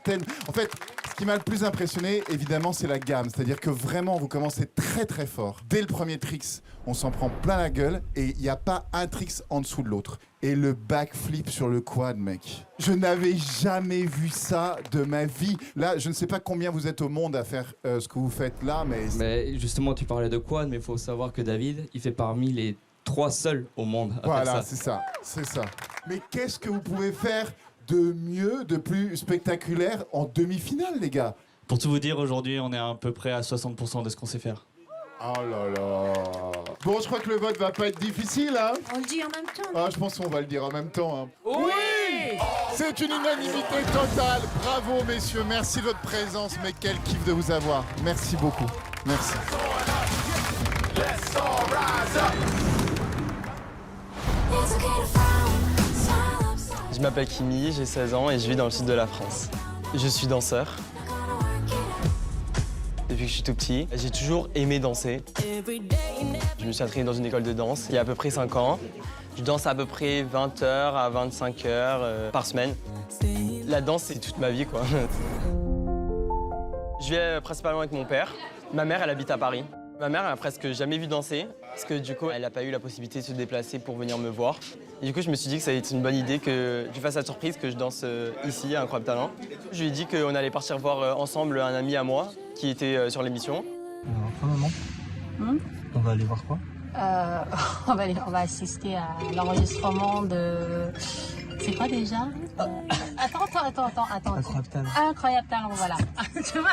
En fait, ce qui m'a le plus impressionné, évidemment, c'est la gamme. C'est-à-dire que vraiment, vous commencez très très fort. Dès le premier tricks, on s'en prend plein la gueule et il n'y a pas un tricks en dessous de l'autre. Et le backflip sur le quad, mec. Je n'avais jamais vu ça de ma vie. Là, je ne sais pas combien vous êtes au monde à faire ce que vous faites là, mais... Mais justement, tu parlais de quad, mais il faut savoir que David, il fait parmi les 3 seuls au monde à Voilà, faire ça. c'est ça. Mais qu'est-ce que vous pouvez faire de mieux, de plus spectaculaire en demi-finale, les gars? Pour tout vous dire, aujourd'hui, on est à peu près à 60% de ce qu'on sait faire. Oh là là. Bon, je crois que le vote va pas être difficile, hein? On le dit en même temps. Ah, je pense qu'on va le dire en même temps. Hein. Oui! C'est une unanimité totale. Bravo, messieurs. Merci de votre présence. Mais quel kiff de vous avoir. Merci beaucoup. Merci. Je m'appelle Kimi, j'ai 16 ans et je vis dans le sud de la France. Je suis danseur. Depuis que je suis tout petit, j'ai toujours aimé danser. Je me suis entraîné dans une école de danse il y a à peu près 5 ans. Je danse à peu près 20 heures à 25 heures par semaine. La danse, c'est toute ma vie, quoi. Je vis principalement avec mon père. Ma mère, elle habite à Paris. Ma mère, elle a presque jamais vu danser, parce que du coup, elle n'a pas eu la possibilité de se déplacer pour venir me voir. Et du coup, je me suis dit que ça allait être une bonne idée que je lui fasse la surprise que je danse ici à Incroyable Talent. Je lui ai dit qu'on allait partir voir ensemble un ami à moi qui était sur l'émission. Quoi, maman? On va aller voir quoi? On va assister à l'enregistrement de... C'est quoi déjà? Attends. Incroyable Talent. Incroyable Talent, voilà. Tu vois,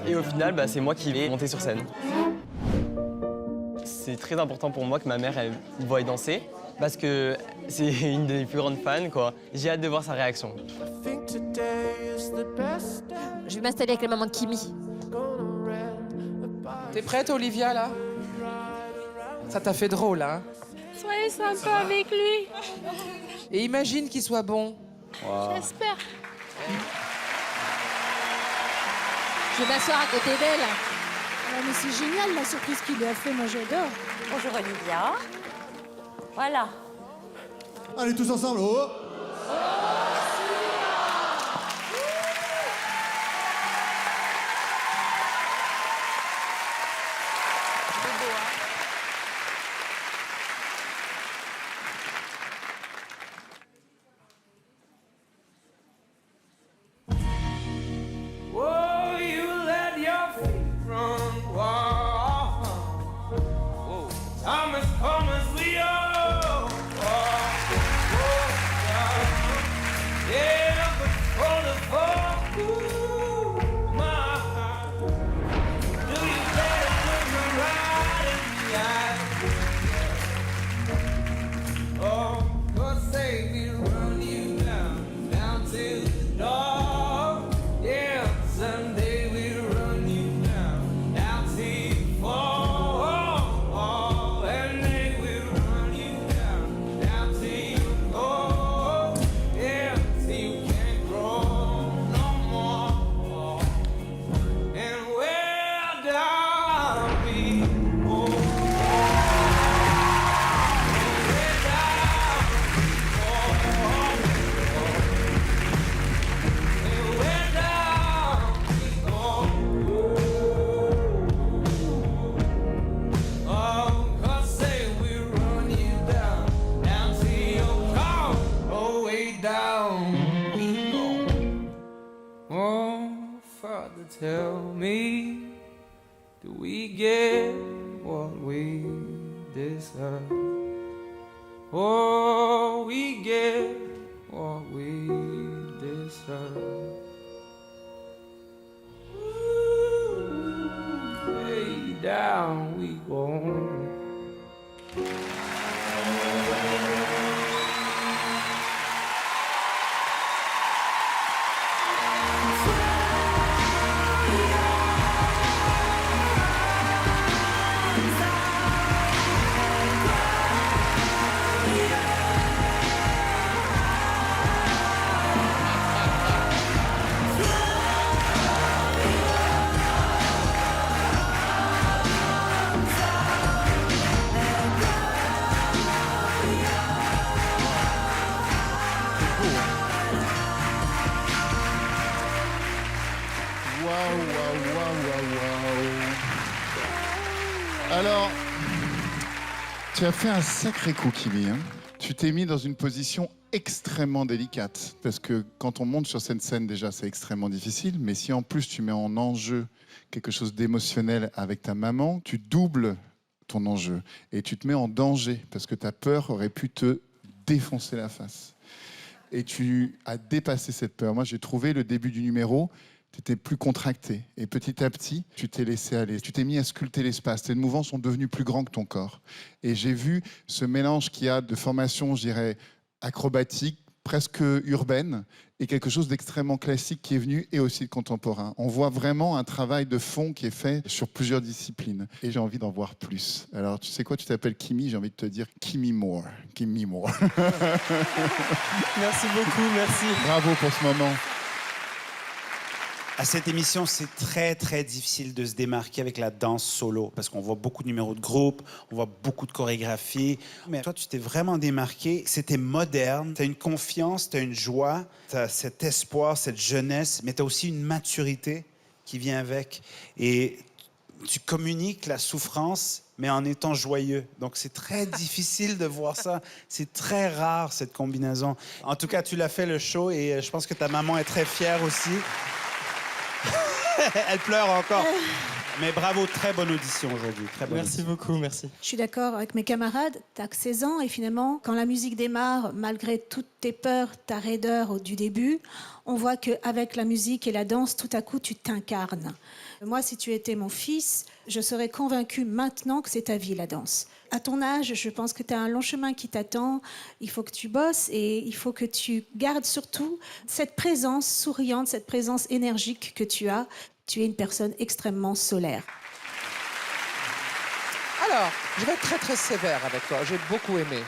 Et au final, c'est moi qui vais monter sur scène. C'est très important pour moi que ma mère elle me voie danser parce que c'est une des plus grandes fans, quoi. J'ai hâte de voir sa réaction. Je vais m'installer avec la maman de Kimi. T'es prête, Olivia, là? Ça t'a fait drôle, hein? Soyez sympa avec lui. Et imagine qu'il soit bon. J'espère. Je vais m'asseoir à côté d'elle. Ah, mais c'est génial la surprise qu'il lui a fait, moi j'adore. Bonjour Olivia. Voilà. Allez, tous ensemble, oh! Whoa, you let your feet run wild. Whoa, Thomas, we all walk. Yeah, but for the fall, ooh, my heart. Do you dare look me right in the eye? Oh, God save me Tell me, do we get what we deserve? Or we get what we deserve? Way down we go. Alors, tu as fait un sacré coup, Kimi. Hein. Tu t'es mis dans une position extrêmement délicate. Parce que quand on monte sur cette scène, déjà, c'est extrêmement difficile. Mais si en plus tu mets en enjeu quelque chose d'émotionnel avec ta maman, tu doubles ton enjeu. Et tu te mets en danger. Parce que ta peur aurait pu te défoncer la face. Et tu as dépassé cette peur. Moi, j'ai trouvé le début du numéro... Tu étais plus contracté. Et petit à petit, tu t'es laissé aller. Tu t'es mis à sculpter l'espace. Tes mouvements sont devenus plus grands que ton corps. Et j'ai vu ce mélange qu'il y a de formation, je dirais, acrobatique, presque urbaine, et quelque chose d'extrêmement classique qui est venu, et aussi de contemporain. On voit vraiment un travail de fond qui est fait sur plusieurs disciplines. Et j'ai envie d'en voir plus. Alors, tu sais quoi, tu t'appelles Kimi, j'ai envie de te dire Kimi Moore. Kimi Moore. Merci beaucoup, merci. Bravo pour ce moment. À cette émission, c'est très, très difficile de se démarquer avec la danse solo parce qu'on voit beaucoup de numéros de groupe, on voit beaucoup de chorégraphies. Mais toi, tu t'es vraiment démarqué. C'était moderne. Tu as une confiance, tu as une joie, tu as cet espoir, cette jeunesse, mais tu as aussi une maturité qui vient avec. Et tu communiques la souffrance, mais en étant joyeux. Donc, c'est très difficile de voir ça. C'est très rare, cette combinaison. En tout cas, tu l'as fait, le show, et je pense que ta maman est très fière aussi. Elle pleure encore. Mais bravo, très bonne audition aujourd'hui. Merci beaucoup, merci. Je suis d'accord avec mes camarades, t'as que 16 ans et finalement, quand la musique démarre, malgré toutes tes peurs, ta raideur du début, on voit qu'avec la musique et la danse, tout à coup, tu t'incarnes. Moi, si tu étais mon fils, je serais convaincue maintenant que c'est ta vie, la danse. À ton âge, je pense que tu as un long chemin qui t'attend. Il faut que tu bosses et il faut que tu gardes surtout cette présence souriante, cette présence énergique que tu as. Tu es une personne extrêmement solaire. Alors, je vais être très très sévère avec toi. J'ai beaucoup aimé.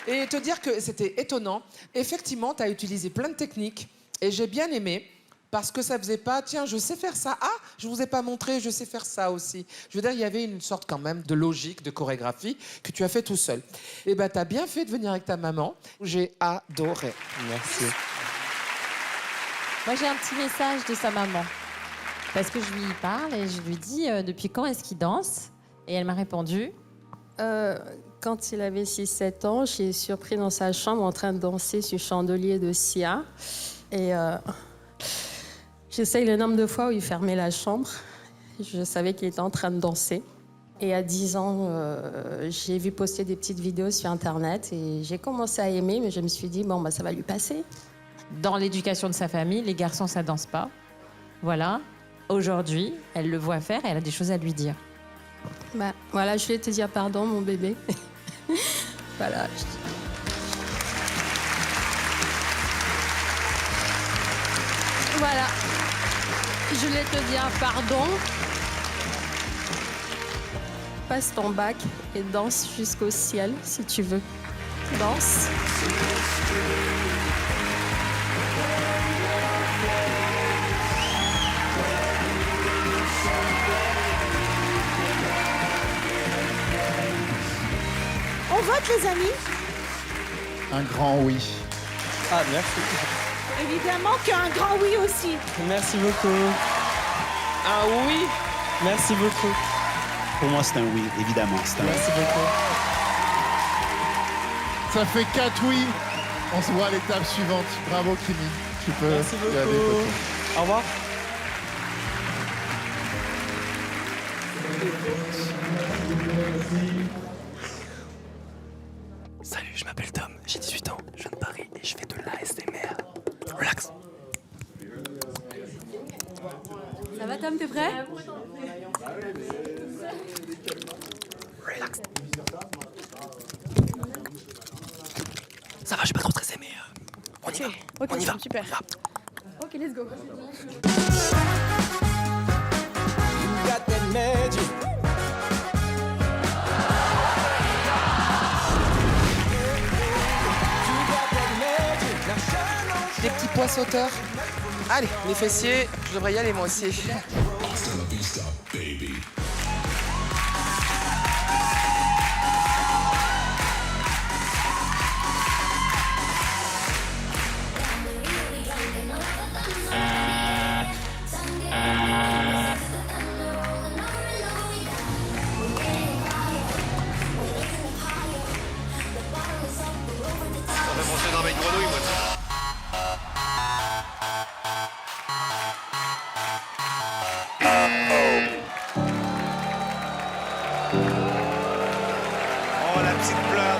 Et te dire que c'était étonnant. Effectivement, tu as utilisé plein de techniques et j'ai bien aimé. Parce que ça faisait pas, tiens, je sais faire ça. Ah, je vous ai pas montré, je sais faire ça aussi. Je veux dire, il y avait une sorte quand même de logique, de chorégraphie que tu as fait tout seul. Et ben, t'as bien fait de venir avec ta maman. J'ai adoré. Merci. Moi, j'ai un petit message de sa maman. Parce que je lui parle et je lui dis depuis quand est-ce qu'il danse? Et elle m'a répondu quand il avait 6-7 ans, j'ai surpris dans sa chambre en train de danser sur le chandelier de Sia. Et j'essaye le nombre de fois où il fermait la chambre. Je savais qu'il était en train de danser. Et à 10 ans, j'ai vu poster des petites vidéos sur Internet et j'ai commencé à aimer, mais je me suis dit, bon, bah, ça va lui passer. Dans l'éducation de sa famille, les garçons, ça danse pas. Voilà. Aujourd'hui, elle le voit faire et elle a des choses à lui dire. Bah, voilà, je voulais te dire pardon, mon bébé. Voilà. Voilà. Je voulais te dire pardon. Passe ton bac et danse jusqu'au ciel, si tu veux. Danse. On vote, les amis? Un grand oui. Ah, merci. Évidemment qu'un grand oui aussi. Merci beaucoup. Ah oui. Merci beaucoup. Pour moi, c'est un oui, évidemment. C'est un Merci beaucoup. Ça fait 4 oui. On se voit à l'étape suivante. Bravo, Kimi. Tu peux Merci y aller, beaucoup. Toto. Au revoir. Salut, je m'appelle Tom, j'ai 18 ans, je viens de Paris et je fais de l'ASMR. Relax. Ça va Tom, t'es prêt? Relax. Ça va, je suis pas trop stressé, mais on y va. Ok, On y va. super. Ok, let's go. Des petits pois sauteurs. Allez, les fessiers, je devrais y aller moi aussi. Ça va manger dans mes grenouilles, moi. Oh, la petite pleure.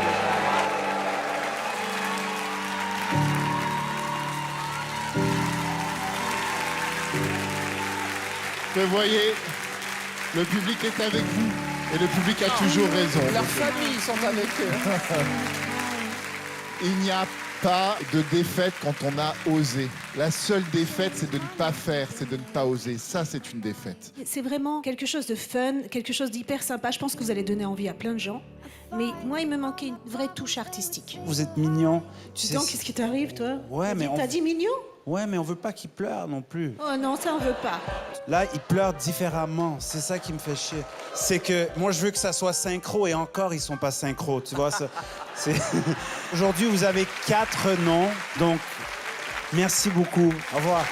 Que voyez, le public est avec vous et le public a toujours raison. Leurs familles sont avec eux. Il n'y a pas de défaite quand on a osé. La seule défaite, c'est de ne pas faire, c'est de ne pas oser. Ça, c'est une défaite. C'est vraiment quelque chose de fun, quelque chose d'hyper sympa. Je pense que vous allez donner envie à plein de gens. Mais moi, il me manquait une vraie touche artistique. Vous êtes mignon. Tu sais, Donc, qu'est-ce qui t'arrive, toi? Ouais, mais T'as dit mignon? Ouais, mais on veut pas qu'il pleure non plus. Oh non, ça, on veut pas. Là, il pleure différemment. C'est ça qui me fait chier. C'est que moi, je veux que ça soit synchro et encore, ils sont pas synchro. Tu vois, ça, c'est... Aujourd'hui, vous avez 4 noms. Donc, merci beaucoup. Au revoir.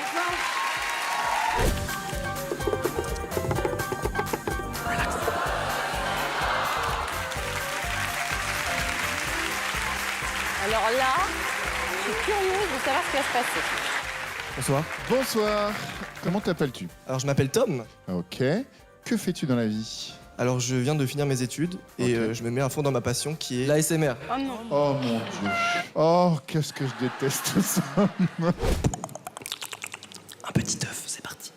Alors là, je suis curieuse de savoir ce qui va se passer. Bonsoir. Bonsoir. Comment t'appelles-tu? Alors, je m'appelle Tom. Ok. Que fais-tu dans la vie? Alors, je viens de finir mes études et je me mets à fond dans ma passion qui est l'ASMR. Oh non. Oh mon Dieu. Oh, qu'est-ce que je déteste tout ça. Un petit œuf, c'est parti.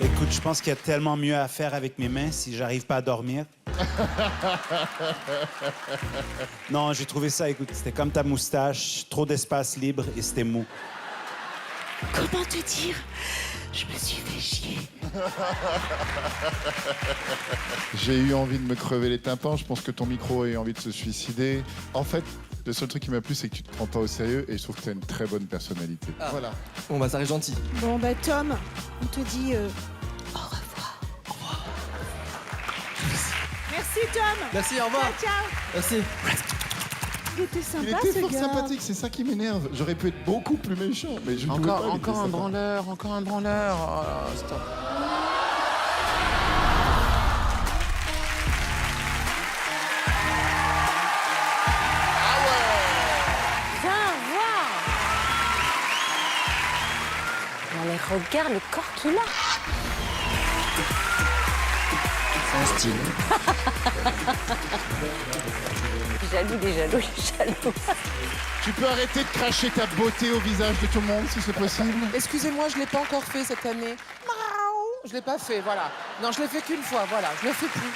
Écoute, je pense qu'il y a tellement mieux à faire avec mes mains si j'arrive pas à dormir. Non, j'ai trouvé ça, écoute, c'était comme ta moustache, trop d'espace libre et c'était mou. Comment te dire? Je me suis fait chier. J'ai eu envie de me crever les tympans. Je pense que ton micro a eu envie de se suicider. En fait, le seul truc qui m'a plu, c'est que tu te prends pas au sérieux et je trouve que tu as une très bonne personnalité. Ah. Voilà. Bon, bah, ça reste gentil. Bon, bah, Tom, on te dit au revoir. Au revoir. Merci, Tom. Merci, au revoir. Ciao, ciao. Merci. Il était sympa, Il était ce fort gars. sympathique, c'est ça qui m'énerve. J'aurais pu être beaucoup plus méchant, mais je ne pouvais pas. il était Encore un sympa. branleur, encore un branleur. Oh là, stop. Viens voir. Non mais regarde le corps qu'il a. C'est un style. Jaloux des jaloux, les jaloux. Tu peux arrêter de cracher ta beauté au visage de tout le monde, si c'est possible? Excusez-moi, je l'ai pas encore fait cette année. Miaou. Je l'ai pas fait, voilà. Non, je l'ai fait qu'une fois, voilà. Je le fais plus.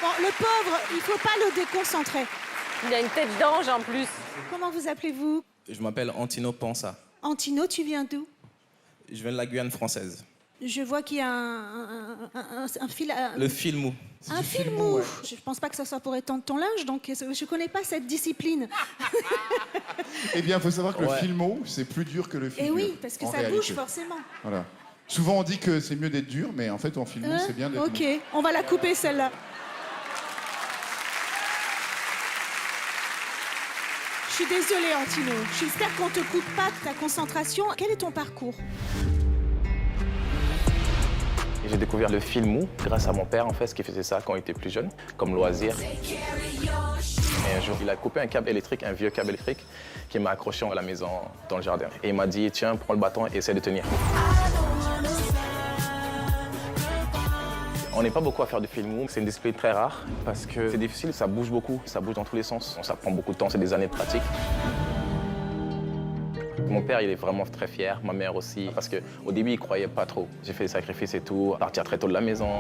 Bon, le pauvre, il faut pas le déconcentrer. Il a une tête d'ange en plus. Comment vous appelez-vous? Je m'appelle Antino Pansa. Antino, tu viens d'où? Je viens de la Guyane française. Je vois qu'il y a un fil à... Le fil mou. Un fil mou. Je pense pas que ça soit pour étendre ton linge, donc je connais pas cette discipline. Eh bien, il faut savoir que le Ouais. filmo, c'est plus dur que le film. Et oui, parce que en ça réalité. bouge forcément. Voilà. Souvent, on dit que c'est mieux d'être dur, mais en fait, en filmo, Hein? c'est bien d'être Ok, mou. on va la couper celle-là. suis désolée, Antino. J'espère qu'on te coupe pas de ta concentration. Quel est ton parcours? J'ai découvert le filmou grâce à mon père, en fait, qui faisait ça quand il était plus jeune, comme loisir. Et un jour, il a coupé un câble électrique, un vieux câble électrique, qui m'a accroché à la maison, dans le jardin. Et il m'a dit, tiens, prends le bâton et essaie de tenir. On n'est pas beaucoup à faire du filmou, c'est une discipline très rare, parce que c'est difficile, ça bouge beaucoup, ça bouge dans tous les sens. Ça prend beaucoup de temps, c'est des années de pratique. Mon père, il est vraiment très fier, ma mère aussi, parce qu'au début, il ne croyait pas trop. J'ai fait des sacrifices et tout, partir très tôt de la maison.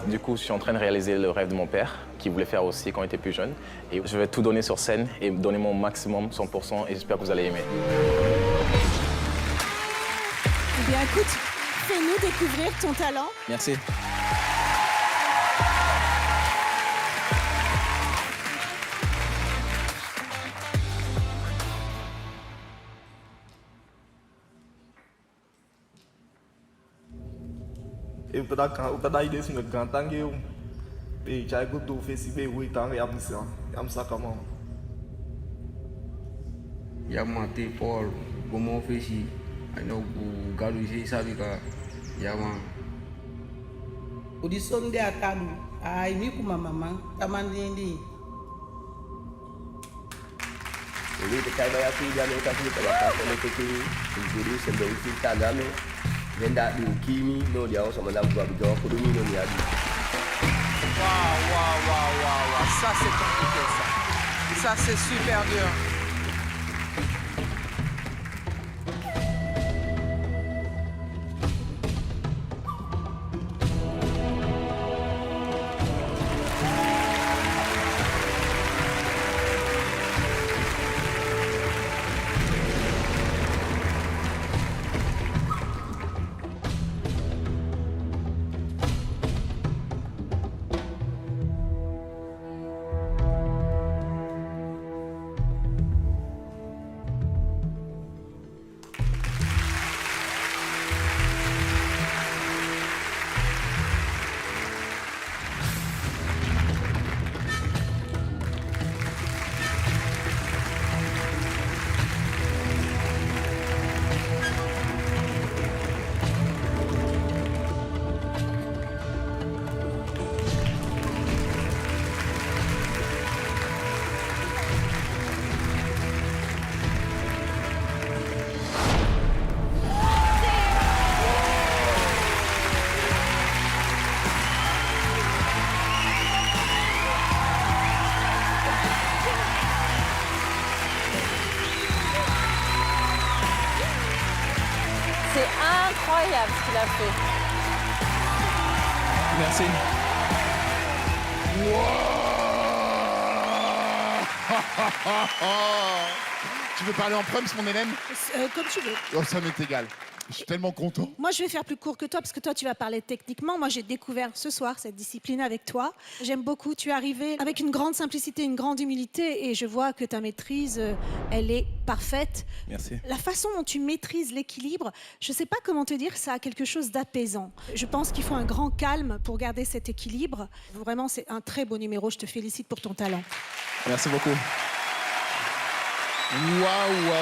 Du coup, je suis en train de réaliser le rêve de mon père, qu'il voulait faire aussi quand il était plus jeune. Et je vais tout donner sur scène et donner mon maximum, 100%, et j'espère que vous allez aimer. Eh bien, écoute, fais-nous découvrir ton talent. Merci. Eu tadai desse meu cantang eu e já que tu fez bem o itang e am sakamão ya mati por como fez aí não o galo já sabe que ya ma o de som de atado ai mi kuma mama tamandindi Jadi terkait aku dia nak kasi kalau kalau kecil jadi sendiri kita game Venda di Ukimi, no dia sama la gua bijou kudumi no dia di. Waouh, ça c'est compliqué ça. Ça c'est super dur. C'est incroyable ce qu'il a fait. Merci. Tu veux parler en prums, mon Hélène? Comme tu veux. Oh, ça m'est égal. Je suis tellement content. Moi, je vais faire plus court que toi, parce que toi, tu vas parler techniquement. Moi, j'ai découvert ce soir cette discipline avec toi. J'aime beaucoup. Tu es arrivé avec une grande simplicité, une grande humilité, et je vois que ta maîtrise, elle est parfaite. Merci. La façon dont tu maîtrises l'équilibre, je ne sais pas comment te dire, ça a quelque chose d'apaisant. Je pense qu'il faut un grand calme pour garder cet équilibre. Vraiment, c'est un très beau numéro. Je te félicite pour ton talent. Merci beaucoup. Waouh.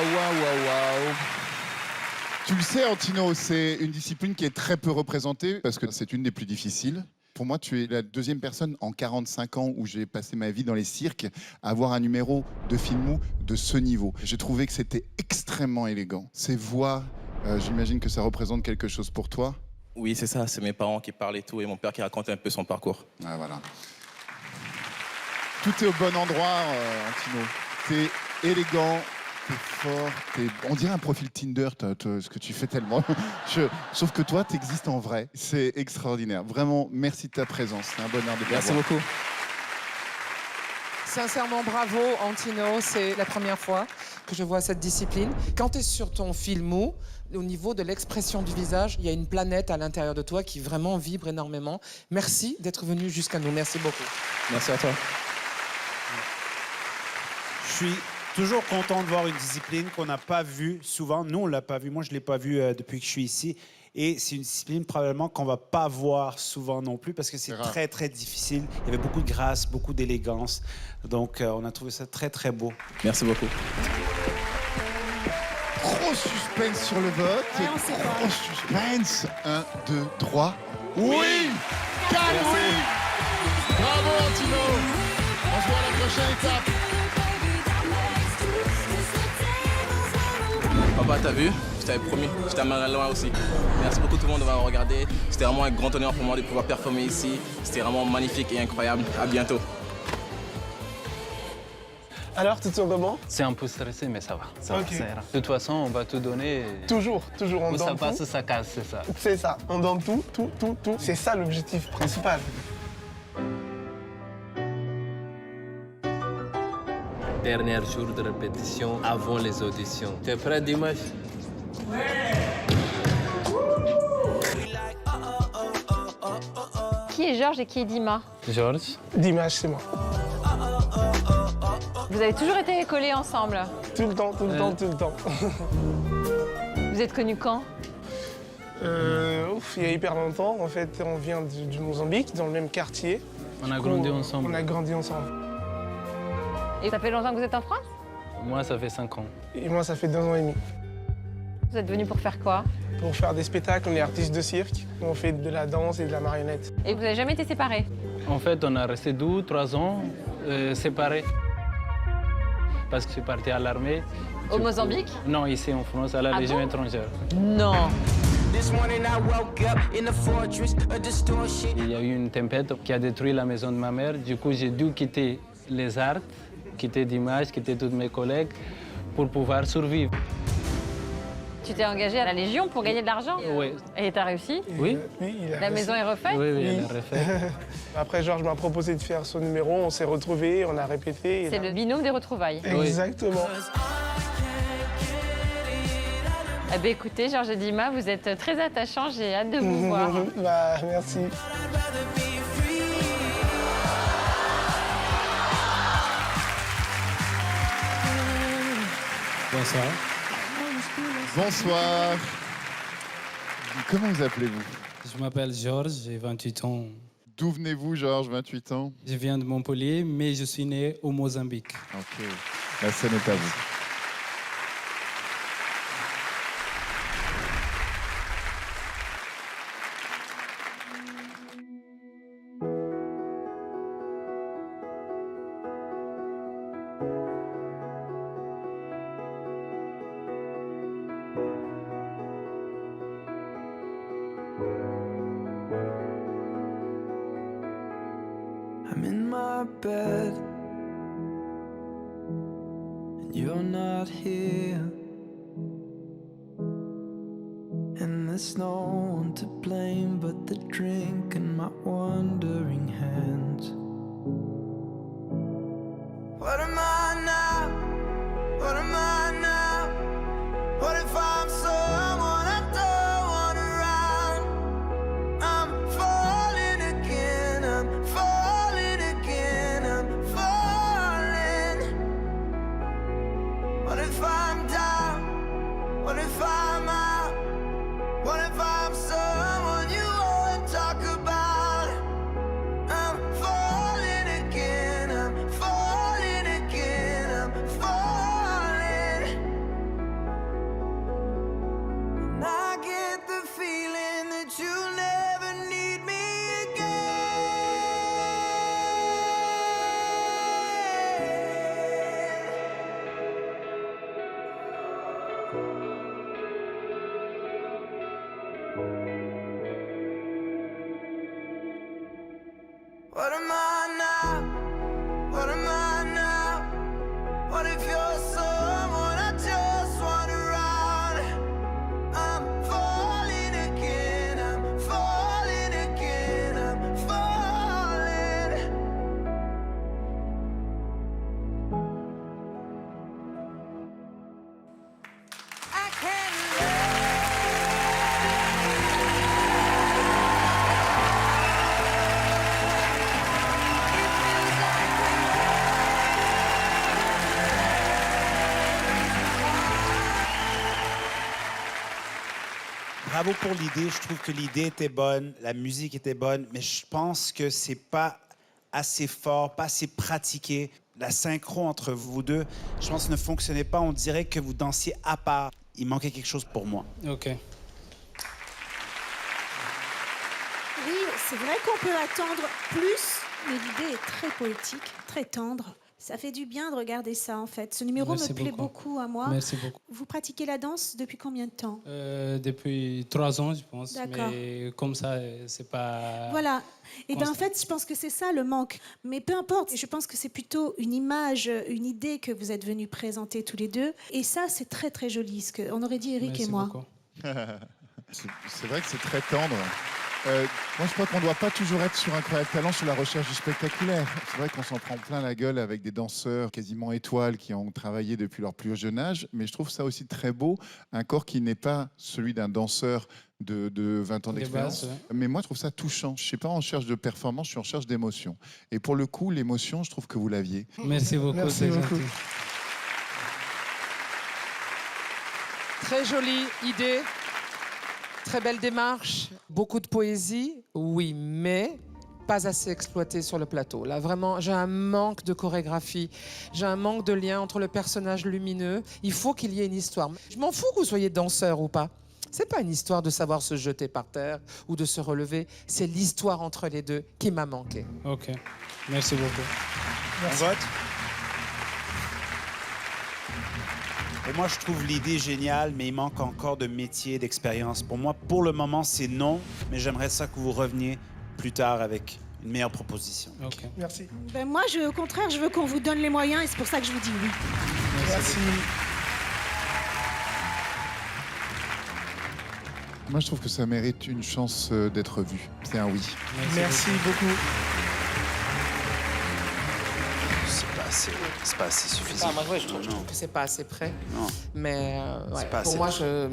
Tu le sais, Antino, c'est une discipline qui est très peu représentée parce que c'est une des plus difficiles. Pour moi, tu es la deuxième personne en 45 ans où j'ai passé ma vie dans les cirques à avoir un numéro de filmou de ce niveau. J'ai trouvé que c'était extrêmement élégant. Ces voix, j'imagine que ça représente quelque chose pour toi. Oui, c'est ça, c'est mes parents qui parlent et tout, et mon père qui raconte un peu son parcours. Ah, voilà. Tout est au bon endroit, Antino. T'es élégant, t'es fort, on dirait un profil Tinder, ce que tu fais tellement. Sauf que toi, t'existes en vrai. C'est extraordinaire. Vraiment, merci de ta présence. C'est un bonheur de t'avoir. Merci beaucoup. Sincèrement, bravo, Antino. C'est la première fois que je vois cette discipline. Quand tu es sur ton filmou, au niveau de l'expression du visage, il y a une planète à l'intérieur de toi qui vraiment vibre énormément. Merci d'être venu jusqu'à nous. Merci beaucoup. Merci à toi. Je suis toujours content de voir une discipline qu'on n'a pas vue souvent. Nous, on ne l'a pas vue. Moi, je ne l'ai pas vue depuis que je suis ici. Et c'est une discipline probablement qu'on ne va pas voir souvent non plus parce que c'est très, très difficile. Il y avait beaucoup de grâce, beaucoup d'élégance. Donc, on a trouvé ça très, très beau. Merci beaucoup. Gros suspense sur le vote. Ouais, on sait pas. Gros suspense. 1, 2, 3. Oui 4 oui. Bravo Antino. On se voit à la prochaine étape. Papa, t'as vu? Je t'avais promis, je t'amènerai loin aussi. Merci beaucoup tout le monde de m'avoir regardé. C'était vraiment un grand honneur pour moi de pouvoir performer ici. C'était vraiment magnifique et incroyable. À bientôt. Alors, tu te sens comment? C'est un peu stressé, mais ça va. Ça Ok. ira. De toute façon, on va tout donner. Toujours, on Où ça donne passe, tout. ça casse, c'est ça. C'est ça, on donne tout. C'est ça l'objectif principal. Dernier jour de répétition avant les auditions. Tu es prêt, Dimash? Qui est Georges et qui est Dima? Georges. Dimash, c'est moi. Vous avez toujours été collés ensemble. Tout le temps. Vous êtes connus quand? Il y a hyper longtemps. En fait, on vient du Mozambique, dans le même quartier. On a grandi ensemble. On a grandi ensemble. Et ça fait longtemps que vous êtes en France? Moi, ça fait 5 ans. Et moi, ça fait 2 ans et demi. Vous êtes venus pour faire quoi? Pour faire des spectacles, on est artistes de cirque. On fait de la danse et de la marionnette. Et vous n'avez jamais été séparés? En fait, on a resté 2 ou 3 ans séparés. Parce que je suis parti à l'armée. Au Mozambique? Non, ici en France, à la Légion étrangère. Non. Il y a eu une tempête qui a détruit la maison de ma mère. Du coup, j'ai dû quitter les arts, quitter Dimash, quitter tous mes collègues pour pouvoir survivre. Tu t'es engagé à la Légion pour gagner de l'argent? Oui. Et t'as réussi? Oui. La maison est refaite? Oui, elle est refaite. Après, Georges m'a proposé de faire son numéro, on s'est retrouvés, on a répété. C'est le binôme des retrouvailles. Exactement. Eh bien, écoutez, Georges et Dima, vous êtes très attachants, j'ai hâte de vous voir. Bah, merci. Bonsoir. Bonsoir. Comment vous appelez-vous? Je m'appelle Georges, j'ai 28 ans. D'où venez-vous, Georges, 28 ans? Je viens de Montpellier, mais je suis né au Mozambique. Ok. La scène est à vous. I'm in my bed, and you're not here. And there's no one to blame but the drink and my wandering hands. What am I now? What am I now? What if I'm someone I don't want around? I'm falling again, I'm falling again, I'm falling. What if I'm down? What if I'm out? What if I'm someone you won't talk about? I'm falling again, I'm falling again, I'm falling. And I get the feeling that you'll never need me What am I now? What am I now? What if you're someone I just want around? I'm falling again, I'm falling again, I'm falling. I can't Bravo pour l'idée. Je trouve que l'idée était bonne, la musique était bonne, mais je pense que c'est pas assez fort, pas assez pratiqué. La synchro entre vous deux, je pense, ne fonctionnait pas. On dirait que vous dansiez à part. Il manquait quelque chose pour moi. Ok. Oui, c'est vrai qu'on peut attendre plus, mais l'idée est très poétique, très tendre. Ça fait du bien de regarder ça, en fait. Ce numéro Merci me plaît beaucoup. beaucoup à moi. Merci beaucoup. Vous pratiquez la danse depuis combien de temps? Depuis 3 ans, je pense. D'accord. Mais comme ça, c'est pas... Voilà. Et bien en fait, je pense que c'est ça le manque. Mais peu importe, je pense que c'est plutôt une image, une idée que vous êtes venus présenter tous les deux. Et ça, c'est très très joli. Ce que on aurait dit Eric Merci et moi. beaucoup. C'est vrai que c'est très tendre. Moi, je crois qu'on ne doit pas toujours être sur Incroyable Talent sur la recherche du spectaculaire. C'est vrai qu'on s'en prend plein la gueule avec des danseurs quasiment étoiles qui ont travaillé depuis leur plus jeune âge. Mais je trouve ça aussi très beau, un corps qui n'est pas celui d'un danseur de 20 ans De d'expérience. base, ouais. Mais moi, je trouve ça touchant. Je ne suis pas en recherche de performance, je suis en recherche d'émotion. Et pour le coup, l'émotion, je trouve que vous l'aviez. Merci beaucoup, Merci c'est beaucoup. gentil. Très jolie idée, très belle démarche, beaucoup de poésie, oui, mais pas assez exploité sur le plateau. Là, vraiment, j'ai un manque de chorégraphie, j'ai un manque de lien entre le personnage lumineux. Il faut qu'il y ait une histoire. Je m'en fous que vous soyez danseur ou pas. C'est pas une histoire de savoir se jeter par terre ou de se relever, c'est l'histoire entre les deux qui m'a manqué. Ok, merci beaucoup. On vote. Et moi, je trouve l'idée géniale, mais il manque encore de métier, d'expérience. Pour moi, pour le moment, c'est non, mais j'aimerais ça que vous reveniez plus tard avec une meilleure proposition. Ok. Merci. Ben moi, au contraire, je veux qu'on vous donne les moyens et c'est pour ça que je vous dis oui. Merci. Moi, je trouve que ça mérite une chance d'être vu. C'est un oui. Merci beaucoup. C'est pas assez suffisant. Moi, je trouve que c'est pas assez près. Non. Mais C'est pas pour assez moi, près.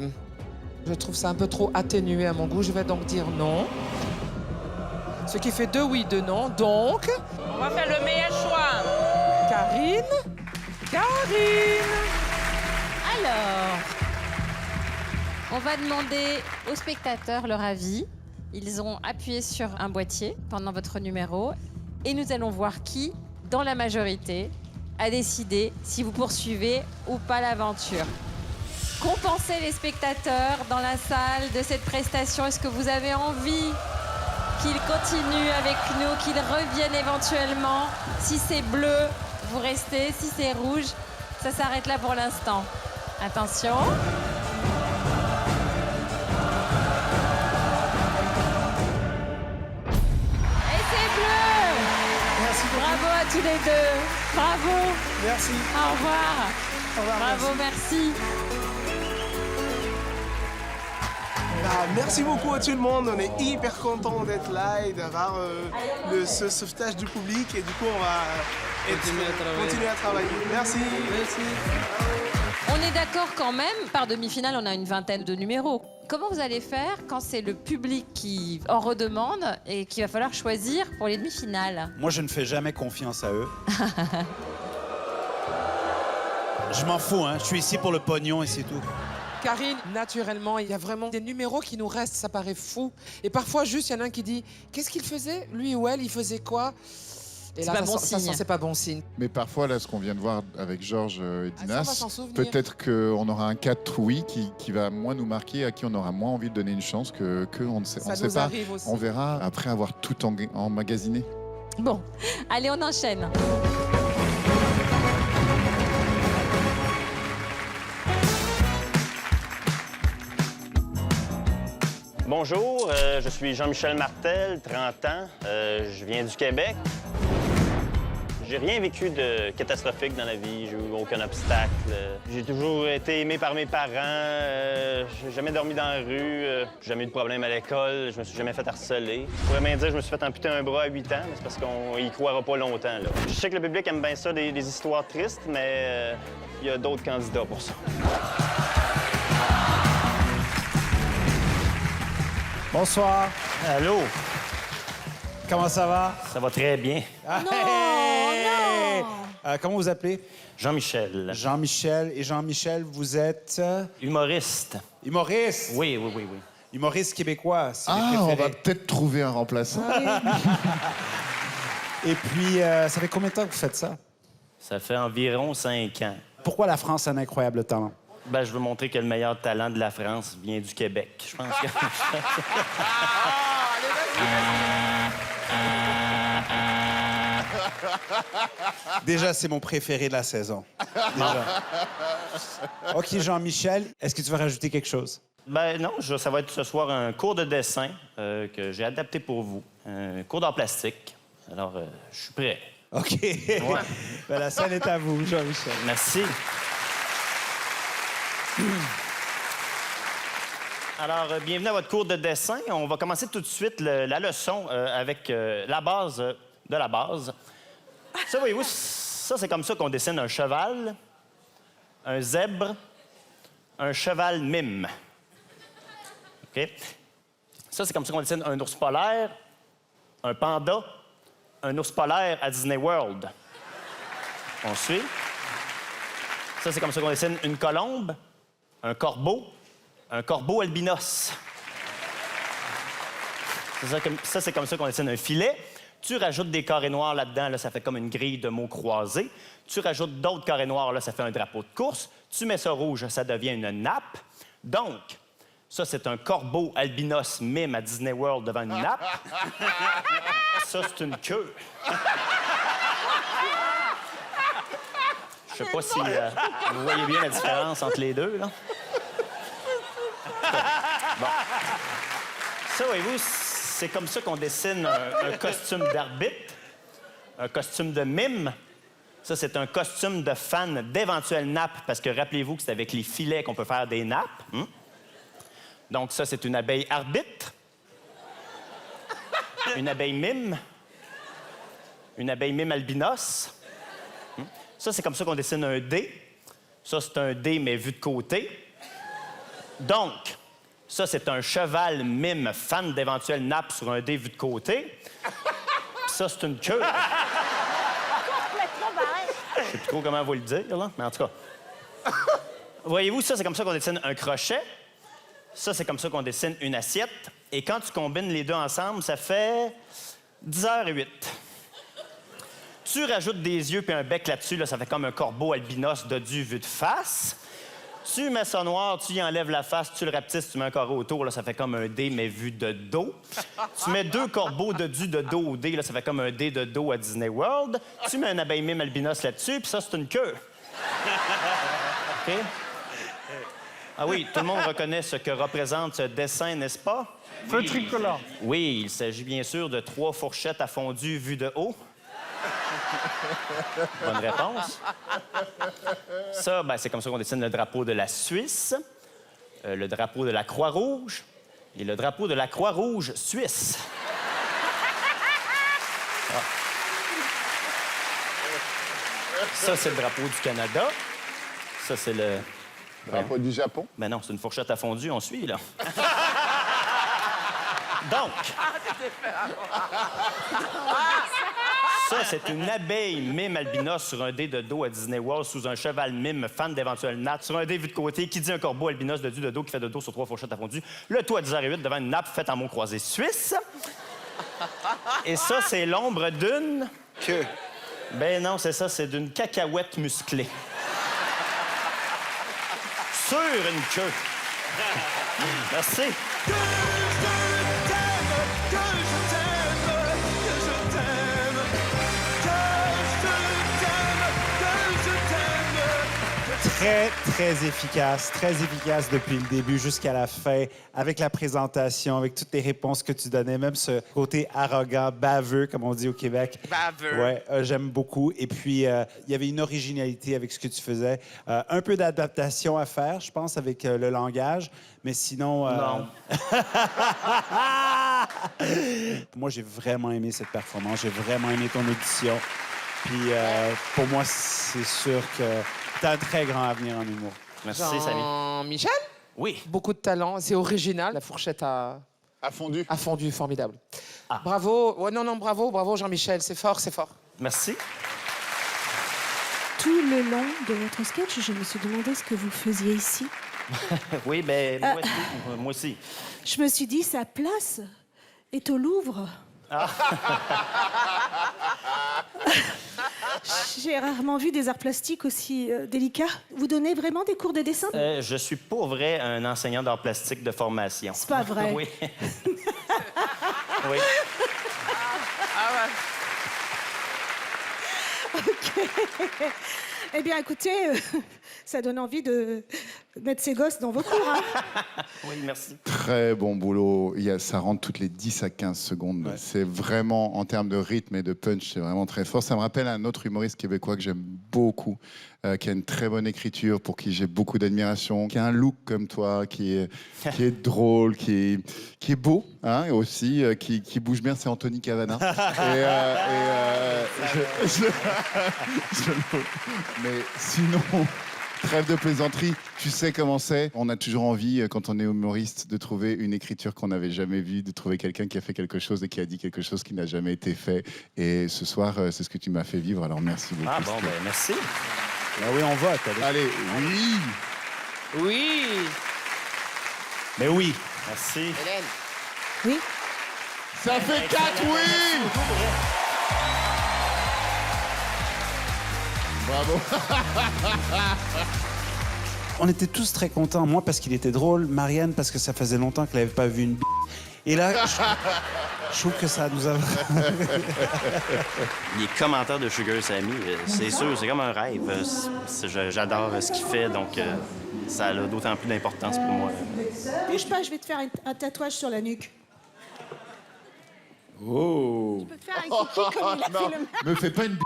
je trouve ça un peu trop atténué à mon goût. Je vais donc dire non. Ce qui fait 2 oui, 2 non. Donc, On va faire le meilleur choix. Karine. Alors, on va demander aux spectateurs leur avis. Ils ont appuyé sur un boîtier pendant votre numéro et nous allons voir qui, dans la majorité, a décidé si vous poursuivez ou pas l'aventure. Qu'ont pensé les spectateurs dans la salle de cette prestation? Est-ce que vous avez envie qu'ils continuent avec nous, qu'ils reviennent éventuellement? Si c'est bleu, vous restez. Si c'est rouge, ça s'arrête là pour l'instant. Attention. Et c'est bleu! Merci beaucoup. Bravo à tous les deux. Bravo. Merci. Au revoir. Au revoir. Bravo, merci. Merci beaucoup à tout le monde. On est hyper content d'être là et d'avoir ce sauvetage du public. Et du coup, on va continuer à travailler. Merci. On est d'accord quand même, par demi-finale, on a une vingtaine de numéros. Comment vous allez faire quand c'est le public qui en redemande et qu'il va falloir choisir pour les demi-finales? Moi, je ne fais jamais confiance à eux. Je m'en fous, hein. Je suis ici pour le pognon et c'est tout. Karine, naturellement, il y a vraiment des numéros qui nous restent, ça paraît fou. Et parfois, juste, il y en a un qui dit « Qu'est-ce qu'il faisait? Lui ou elle, il faisait quoi ?» Et là, c'est pas bon signe. Mais parfois, là, ce qu'on vient de voir avec Georges et on va Dinas, s'en souvenir. peut-être qu'on aura un 4 oui qui va moins nous marquer, à qui on aura moins envie de donner une chance que on ne sait, Ça on sait nous pas. arrive aussi. On verra après avoir tout emmagasiné. Bon, allez, on enchaîne. Bonjour, je suis Jean-Michel Martel, 30 ans. Je viens du Québec. J'ai rien vécu de catastrophique dans la vie. J'ai eu aucun obstacle. J'ai toujours été aimé par mes parents. J'ai jamais dormi dans la rue. J'ai jamais eu de problème à l'école. Je me suis jamais fait harceler. Je pourrais même dire que je me suis fait amputer un bras à 8 ans, mais c'est parce qu'on y croira pas longtemps, là. Je sais que le public aime bien ça, des histoires tristes, mais il y a d'autres candidats pour ça. Bonsoir. Allô? Comment ça va? Ça va très bien. Comment vous appelez? Jean-Michel. Jean-Michel. Et Jean-Michel, vous êtes... Humoriste. Humoriste? Oui, oui, oui, oui. Humoriste québécois, c'est Ah, mes on va préférés. peut-être trouver un remplaçant. Et puis, ça fait combien de temps que vous faites ça? Ça fait environ 5 ans. Pourquoi la France a un incroyable talent? Ben, je veux montrer que le meilleur talent de la France vient du Québec. Je pense que... Déjà, c'est mon préféré de la saison. Déjà. OK, Jean-Michel, est-ce que tu veux rajouter quelque chose? Ben non, ça va être ce soir un cours de dessin que j'ai adapté pour vous. Un cours d'art plastique. Alors, je suis prêt. OK. Ben, la scène est à vous, Jean-Michel. Merci. Alors, bienvenue à votre cours de dessin. On va commencer tout de suite la leçon avec la base de la base. Ça, voyez-vous, ça, c'est comme ça qu'on dessine un cheval, un zèbre, un cheval mime. OK? Ça, c'est comme ça qu'on dessine un ours polaire, un panda, un ours polaire à Disney World. On suit. Ça, c'est comme ça qu'on dessine une colombe, un corbeau albinos. Ça, c'est comme ça qu'on dessine un filet. Tu rajoutes des carrés noirs là-dedans, là, ça fait comme une grille de mots croisés. Tu rajoutes d'autres carrés noirs, là, ça fait un drapeau de course. Tu mets ça rouge, ça devient une nappe. Donc, ça, c'est un corbeau albinos mime à Disney World devant une nappe. Ça, c'est une queue. Je sais pas si vous voyez bien la différence entre les deux, là. Bon. Ça, voyez-vous, c'est comme ça qu'on dessine un costume d'arbitre, un costume de mime. Ça, c'est un costume de fan d'éventuelles nappes, parce que rappelez-vous que c'est avec les filets qu'on peut faire des nappes. Donc, ça, c'est une abeille arbitre, une abeille mime albinos. Ça, c'est comme ça qu'on dessine un dé. Ça, c'est un dé, mais vu de côté. Donc, ça, c'est un cheval mime fan d'éventuelles nappes sur un dé vu de côté. Puis ça, c'est une queue. Je sais plus trop comment vous le dire, là, mais en tout cas. Voyez-vous, ça, c'est comme ça qu'on dessine un crochet. Ça, c'est comme ça qu'on dessine une assiette. Et quand tu combines les deux ensemble, ça fait 10h08. Tu rajoutes des yeux puis un bec là-dessus, là, ça fait comme un corbeau albinos dodu vu de face. Tu mets ça noir, tu y enlèves la face, tu le rapetisses, tu mets un carré autour, là, ça fait comme un dé, mais vu de dos. Tu mets 2 corbeaux dodus de dos au dé, là, ça fait comme un dé de dos à Disney World. Tu mets un abeille mime albinos là-dessus, puis ça, c'est une queue. OK? Ah oui, tout le monde reconnaît ce que représente ce dessin, n'est-ce pas? Feu tricolore. Oui, il s'agit bien sûr de 3 fourchettes à fondue vues de haut. Bonne réponse. Ça, ben, c'est comme ça qu'on dessine le drapeau de la Suisse, le drapeau de la Croix-Rouge et le drapeau de la Croix-Rouge suisse. Ah. Ça, c'est le drapeau du Canada. Ça, c'est le... Drapeau du Japon? Ben non, c'est une fourchette à fondue, on suit, là. Donc... Ça, c'est une abeille mime albinos sur un dé de dos à Disney World sous un cheval mime fan d'éventuelles nappes sur un dé vu de côté qui dit un corbeau albinos de dos qui fait de dos sur 3 fourchettes à fondue. Le tout à 10h08 devant une nappe faite en mots croisés suisse. Et ça, c'est l'ombre d'une... Queue. Ben non, c'est ça, c'est d'une cacahuète musclée. Sur une queue. Merci. Très efficace depuis le début jusqu'à la fin, avec la présentation, avec toutes les réponses que tu donnais, même ce côté arrogant, baveux, comme on dit au Québec. Baveux. Ouais, j'aime beaucoup. Et puis, il y avait une originalité avec ce que tu faisais. Un peu d'adaptation à faire, je pense, avec le langage, mais sinon... Non. Moi, j'ai vraiment aimé cette performance, j'ai vraiment aimé ton audition. Puis, pour moi, c'est sûr que tu as un très grand avenir en humour. Merci, Samy. Michel? Oui. Beaucoup de talent. C'est original, la fourchette à fondu. À fondu, formidable. Bravo. Ouais, non, bravo, Jean-Michel. C'est fort. Merci. Tout le long de votre sketch, je me suis demandé ce que vous faisiez ici. Oui, ben, moi aussi. Je me suis dit, sa place est au Louvre. Ah. J'ai rarement vu des arts plastiques aussi délicats. Vous donnez vraiment des cours de dessin? Je suis pour vrai un enseignant d'art plastique de formation. C'est pas vrai. Oui. Oui. OK. Eh bien, écoutez, ça donne envie de mettre ses gosses dans vos cours. Hein. Oui, merci. Très bon boulot. Ça rentre toutes les 10 à 15 secondes. Ouais. C'est vraiment, en termes de rythme et de punch, c'est vraiment très fort. Ça me rappelle un autre humoriste québécois que j'aime beaucoup, qui a une très bonne écriture, pour qui j'ai beaucoup d'admiration, qui a un look comme toi, qui est drôle, qui est beau, hein, et aussi, qui bouge bien, c'est Anthony Cavana. Mais sinon, trêve de plaisanterie, tu sais comment c'est. On a toujours envie, quand on est humoriste, de trouver une écriture qu'on n'avait jamais vue, de trouver quelqu'un qui a fait quelque chose et qui a dit quelque chose qui n'a jamais été fait. Et ce soir, c'est ce que tu m'as fait vivre, alors merci beaucoup. Ah bon, ben merci. Ah oui, on vote. Allez, oui. Oui. Mais oui. Merci. Hélène. Oui. Ça fait 4 oui. Bravo. On était tous très contents. Moi, parce qu'il était drôle. Marianne, parce que ça faisait longtemps qu'elle n'avait pas vu une Et là, je trouve que ça nous a... Les commentaires de Sugar Sammy, c'est sûr, c'est comme un rêve. J'adore ce qu'il fait, donc ça a d'autant plus d'importance pour moi. Bouge pas, je vais te faire un tatouage sur la nuque. Oh. Tu peux te faire un kiki comme il a fait le... Me fais pas une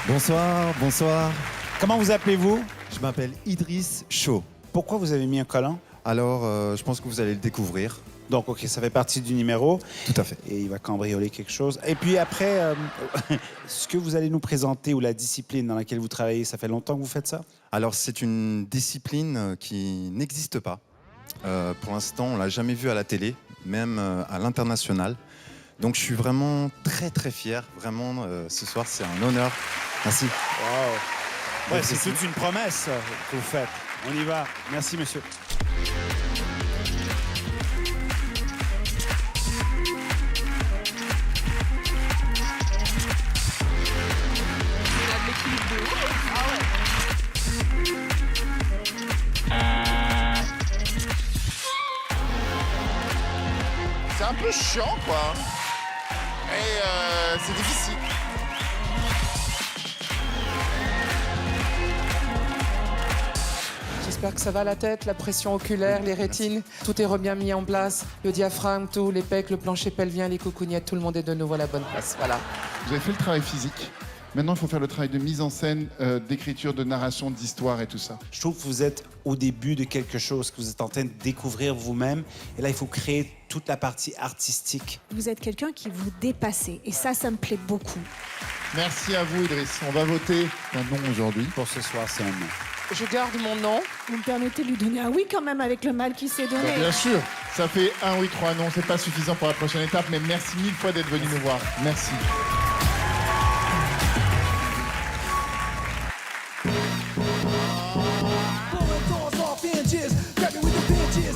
Bonsoir. Bonsoir. Comment vous appelez-vous? Je m'appelle Idriss Chaud. Pourquoi vous avez mis un collant? Alors, je pense que vous allez le découvrir. Donc, OK, ça fait partie du numéro. Tout à fait. Et il va cambrioler quelque chose. Et puis après, ce que vous allez nous présenter ou la discipline dans laquelle vous travaillez, ça fait longtemps que vous faites ça? Alors, c'est une discipline qui n'existe pas. Pour l'instant, on l'a jamais vue à la télé, même à l'international. Donc, je suis vraiment très, très fier. Vraiment, ce soir, c'est un honneur. Merci. Wow. Ouais, c'est toute une promesse que vous faites. On y va. Merci, monsieur. C'est un peu chiant, quoi. Et c'est difficile. J'espère que ça va la tête, la pression oculaire, les rétines. Tout est bien mis en place. Le diaphragme, tout, les pecs, le plancher pelvien, les coucougnettes, tout le monde est de nouveau à la bonne place. Voilà. Vous avez fait le travail physique. Maintenant, il faut faire le travail de mise en scène, d'écriture, de narration, d'histoire et tout ça. Je trouve que vous êtes au début de quelque chose, que vous êtes en train de découvrir vous-même. Et là, il faut créer toute la partie artistique. Vous êtes quelqu'un qui vous dépasse. Et ça me plaît beaucoup. Merci à vous, Idriss. On va voter un nom aujourd'hui. Pour ce soir, c'est un nom. Je garde mon nom. Vous me permettez de lui donner un oui quand même avec le mal qui s'est donné. Bien sûr, ça fait 1 oui, 3 non. C'est pas suffisant pour la prochaine étape, mais merci 1000 fois d'être venu nous voir. Merci.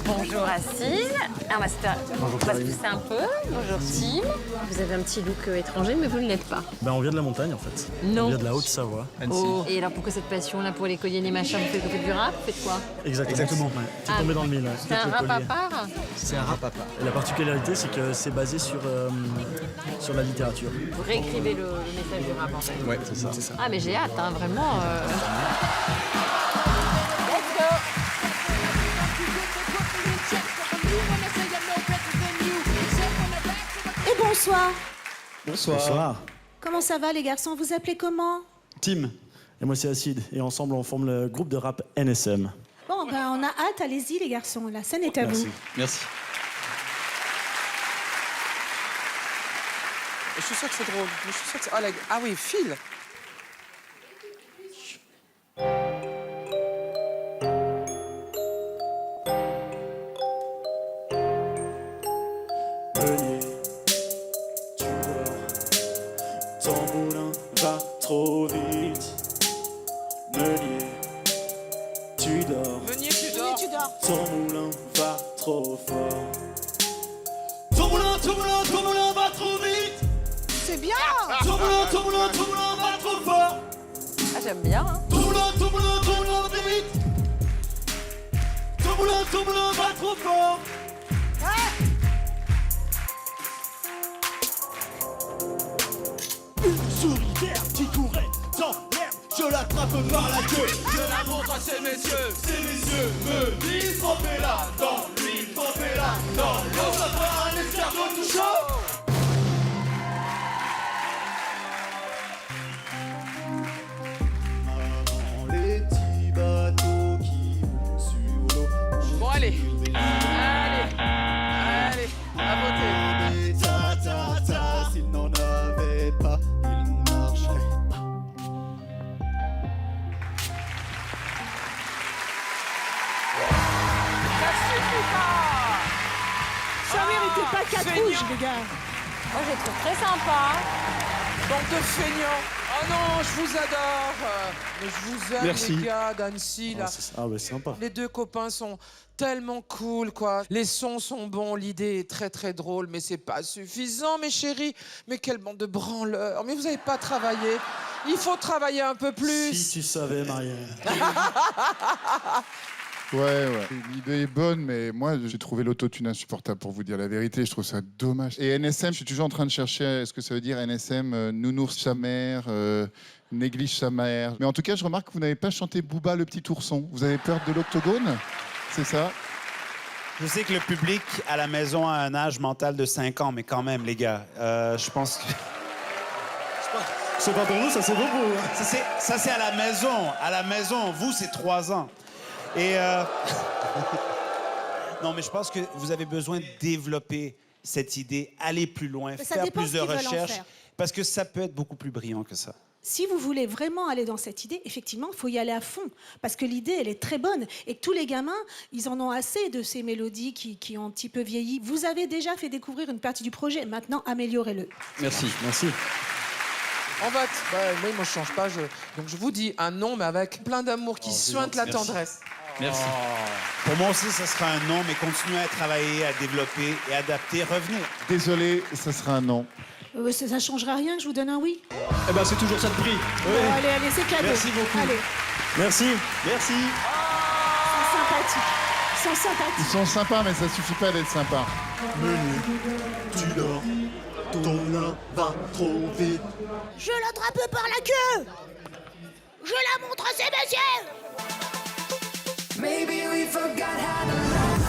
Bonjour Assine. On va se pousser un peu. Bonjour Tim. Vous avez un petit look étranger, mais vous ne l'êtes pas. Ben, on vient de la montagne en fait. Non. On vient de la Haute-Savoie. Oh. Et alors pourquoi cette passion là pour les colliers, les machins? Vous faites du rap? Vous faites quoi? Exactement. Ouais. Tu es tombé dans le mille. C'est un rap à part? C'est un rap à part. Et la particularité, c'est que c'est basé sur la littérature. Vous réécrivez le message du rap en fait. Ouais, c'est ça. Ah mais j'ai hâte, hein, vraiment. Et bonsoir. Bonsoir. Comment ça va les garçons? Vous appelez comment? Tim. Et moi, c'est Acide. Et ensemble, on forme le groupe de rap NSM. Bon, ben on a hâte. Allez-y les garçons. La scène est à vous. Merci. Je suis sûre que c'est drôle. Je suis sûre que c'est... Ah oui, Phil. dors. Meunier, tu dors. Ton moulin va trop fort. Ton moulin va trop vite. C'est bien. Ton moulin va trop fort. Ah, j'aime bien. Hein. Ton moulin va vite. Ton moulin va trop fort. Une souris verte qui courait dans l'herbe, je l'attrape par la queue. Je la montre à ces messieurs me disent trempez-la dans l'huile, trempez-la dans l'eau. Ça fera un escargot tout chaud. Dans les petits bateaux qui vont sur l'eau. Bon, allez, à voter. S'il n'en avait pas, il marcherait pas. Ça suffit pas. Ça méritait pas 4 feignant. rouges, les gars. Moi, je les trouve très sympas. Bande de feignants. Oh non, je vous adore. Mais je vous aime, Merci. les gars d'Annecy, là. Ah, bah, c'est sympa. Les deux copains sont tellement cool, quoi. Les sons sont bons, l'idée est très très drôle, mais c'est pas suffisant, mes chéris. Mais quelle bande de branleurs. Mais vous avez pas travaillé. Il faut travailler un peu plus. Si tu savais, Marianne. Ouais. L'idée est bonne, mais moi, j'ai trouvé l'autotune insupportable, pour vous dire la vérité. Je trouve ça dommage. Et NSM, je suis toujours en train de chercher ce que ça veut dire NSM, nounours sa mère, néglige sa mère. Mais en tout cas, je remarque que vous n'avez pas chanté Booba le petit ourson. Vous avez peur de l'octogone? C'est ça? Je sais que le public à la maison a un âge mental de 5 ans, mais quand même, les gars, je pense que... C'est pas pour nous, ça c'est beaucoup. Hein. Ça, c'est à la maison. À la maison, vous, c'est 3 ans. Et non, mais je pense que vous avez besoin de développer cette idée, aller plus loin, Mais ça faire dépend plus ce de qu'ils veulent en recherches, faire. parce que ça peut être beaucoup plus brillant que ça. Si vous voulez vraiment aller dans cette idée, effectivement, il faut y aller à fond. Parce que l'idée, elle est très bonne. Et que tous les gamins, ils en ont assez de ces mélodies qui ont un petit peu vieilli. Vous avez déjà fait découvrir une partie du projet. Maintenant, améliorez-le. Merci. On vote. Moi, je change pas. Donc, je vous dis un non, mais avec plein d'amour qui suinte la Merci. tendresse. Merci. Pour moi aussi, ça sera un non, mais continuez à travailler, à développer et adapter. Revenez. Désolé, ça sera un non. Ça ne changera rien que je vous donne un oui. Eh ben, c'est toujours ça de prix. Bon, allez, c'est cadeau. Merci beaucoup. Allez, Merci. ils sont sympathiques. Ils sont sympas, mais ça suffit pas d'être sympa. Tu dors, ton moulin va trop vite. Je l'attrape par la queue. Je la montre à ses messieurs. Maybe we forgot how to love.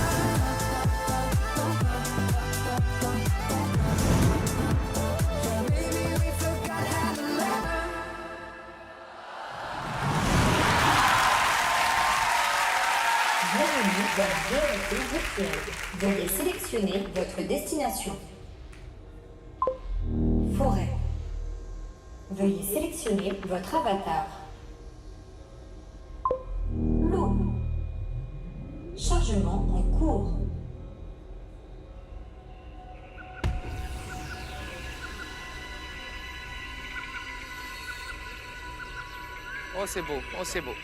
Maybe we forgot how to love. Bienvenue dans Vérité virtuelle. Veuillez sélectionner votre destination. Forêt. Veuillez sélectionner votre avatar. L'eau. Chargement en cours. Oh, c'est beau. Oh, c'est beau.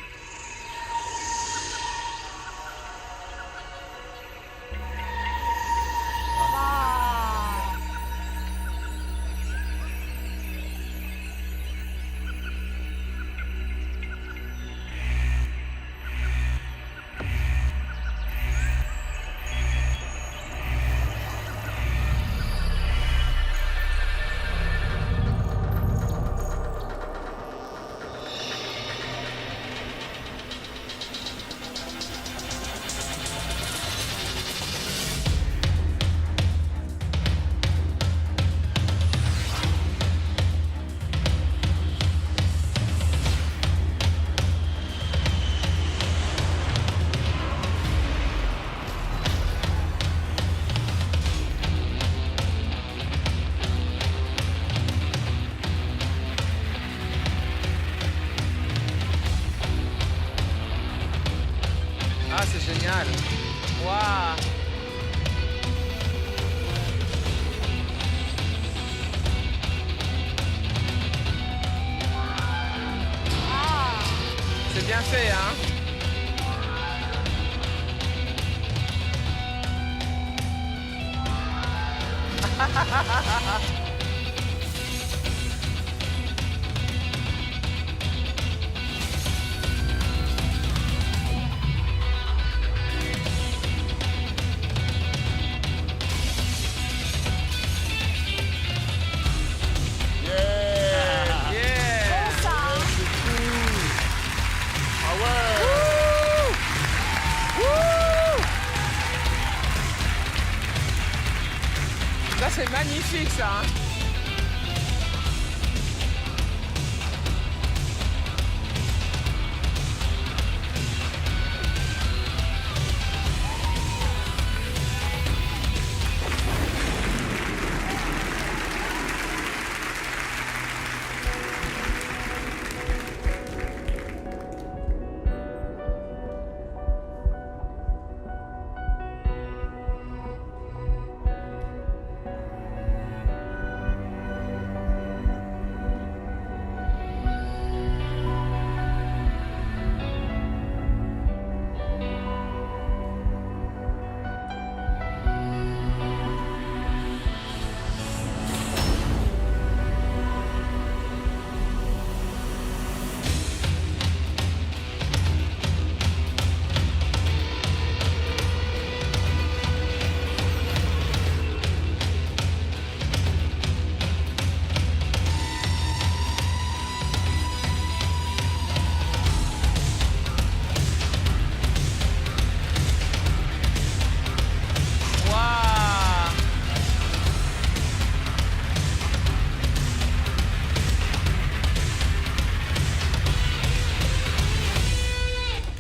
Ah, c'est génial. Waouh. C'est bien fait, hein? Ça, c'est magnifique, ça. Hein.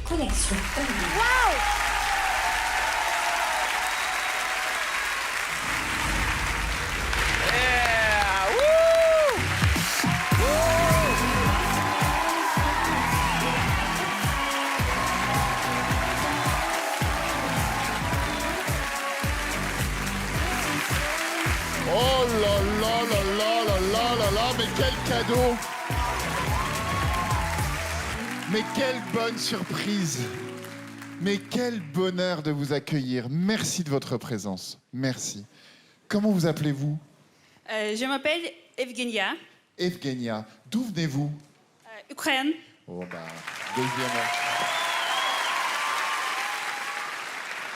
Connexion. Waouh! Yeah! Woo! Oh là là là là là là là là, mais quel cadeau! Mais quelle bonne surprise! Mais quel bonheur de vous accueillir. Merci de votre présence. Merci. Comment vous appelez-vous? Je m'appelle Evgenia, Evgenia. D'où venez-vous? Ukraine. Oh bah, deuxièmement.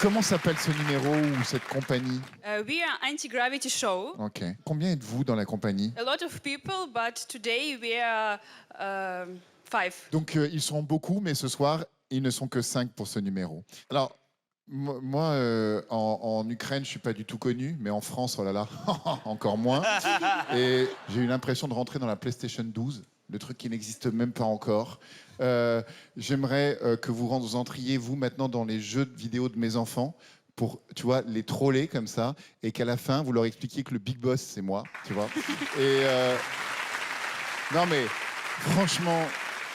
Comment s'appelle ce numéro ou cette compagnie? We are anti-gravity show. Ok. Combien êtes-vous dans la compagnie? A lot of people, but today we are 5. Donc, ils sont beaucoup, mais ce soir, ils ne sont que 5 pour ce numéro. Alors, moi, en Ukraine, je ne suis pas du tout connu, mais en France, oh là là, encore moins. Et j'ai eu l'impression de rentrer dans la PlayStation 12, le truc qui n'existe même pas encore. J'aimerais que vous entriez, vous, maintenant, dans les jeux de vidéo de mes enfants, pour, tu vois, les troller comme ça, et qu'à la fin, vous leur expliquiez que le Big Boss, c'est moi, tu vois. Et non, mais franchement...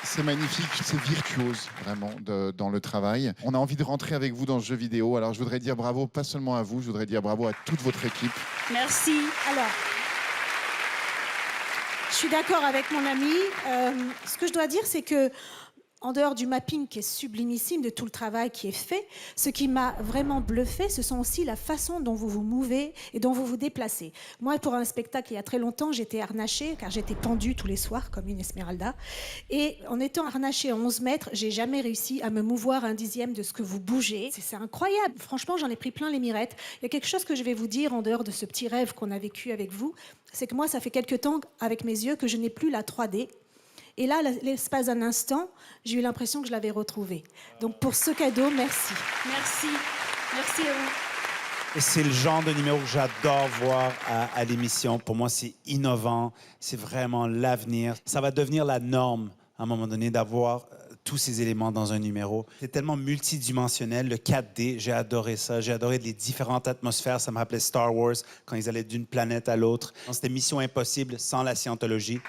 C'est magnifique, c'est virtuose vraiment dans le travail. On a envie de rentrer avec vous dans ce jeu vidéo. Alors je voudrais dire bravo, pas seulement à vous, je voudrais dire bravo à toute votre équipe. Merci. Alors, je suis d'accord avec mon ami. Ce que je dois dire, c'est que, en dehors du mapping qui est sublimissime, de tout le travail qui est fait, ce qui m'a vraiment bluffé, ce sont aussi la façon dont vous vous mouvez et dont vous vous déplacez. Moi, pour un spectacle, il y a très longtemps, j'étais harnachée, car j'étais pendue tous les soirs, comme une Esmeralda. Et en étant harnachée à 11 mètres, j'ai jamais réussi à me mouvoir un dixième de ce que vous bougez. C'est incroyable. Franchement, j'en ai pris plein les mirettes. Il y a quelque chose que je vais vous dire en dehors de ce petit rêve qu'on a vécu avec vous. C'est que moi, ça fait quelque temps, avec mes yeux, que je n'ai plus la 3D. Et là, l'espace d'un instant, j'ai eu l'impression que je l'avais retrouvé. Donc pour ce cadeau, merci. Merci. Merci à vous. Et c'est le genre de numéro que j'adore voir à l'émission. Pour moi, c'est innovant. C'est vraiment l'avenir. Ça va devenir la norme, à un moment donné, d'avoir tous ces éléments dans un numéro. C'est tellement multidimensionnel. Le 4D, j'ai adoré ça. J'ai adoré les différentes atmosphères. Ça me rappelait Star Wars, quand ils allaient d'une planète à l'autre. C'était Mission Impossible sans la scientologie.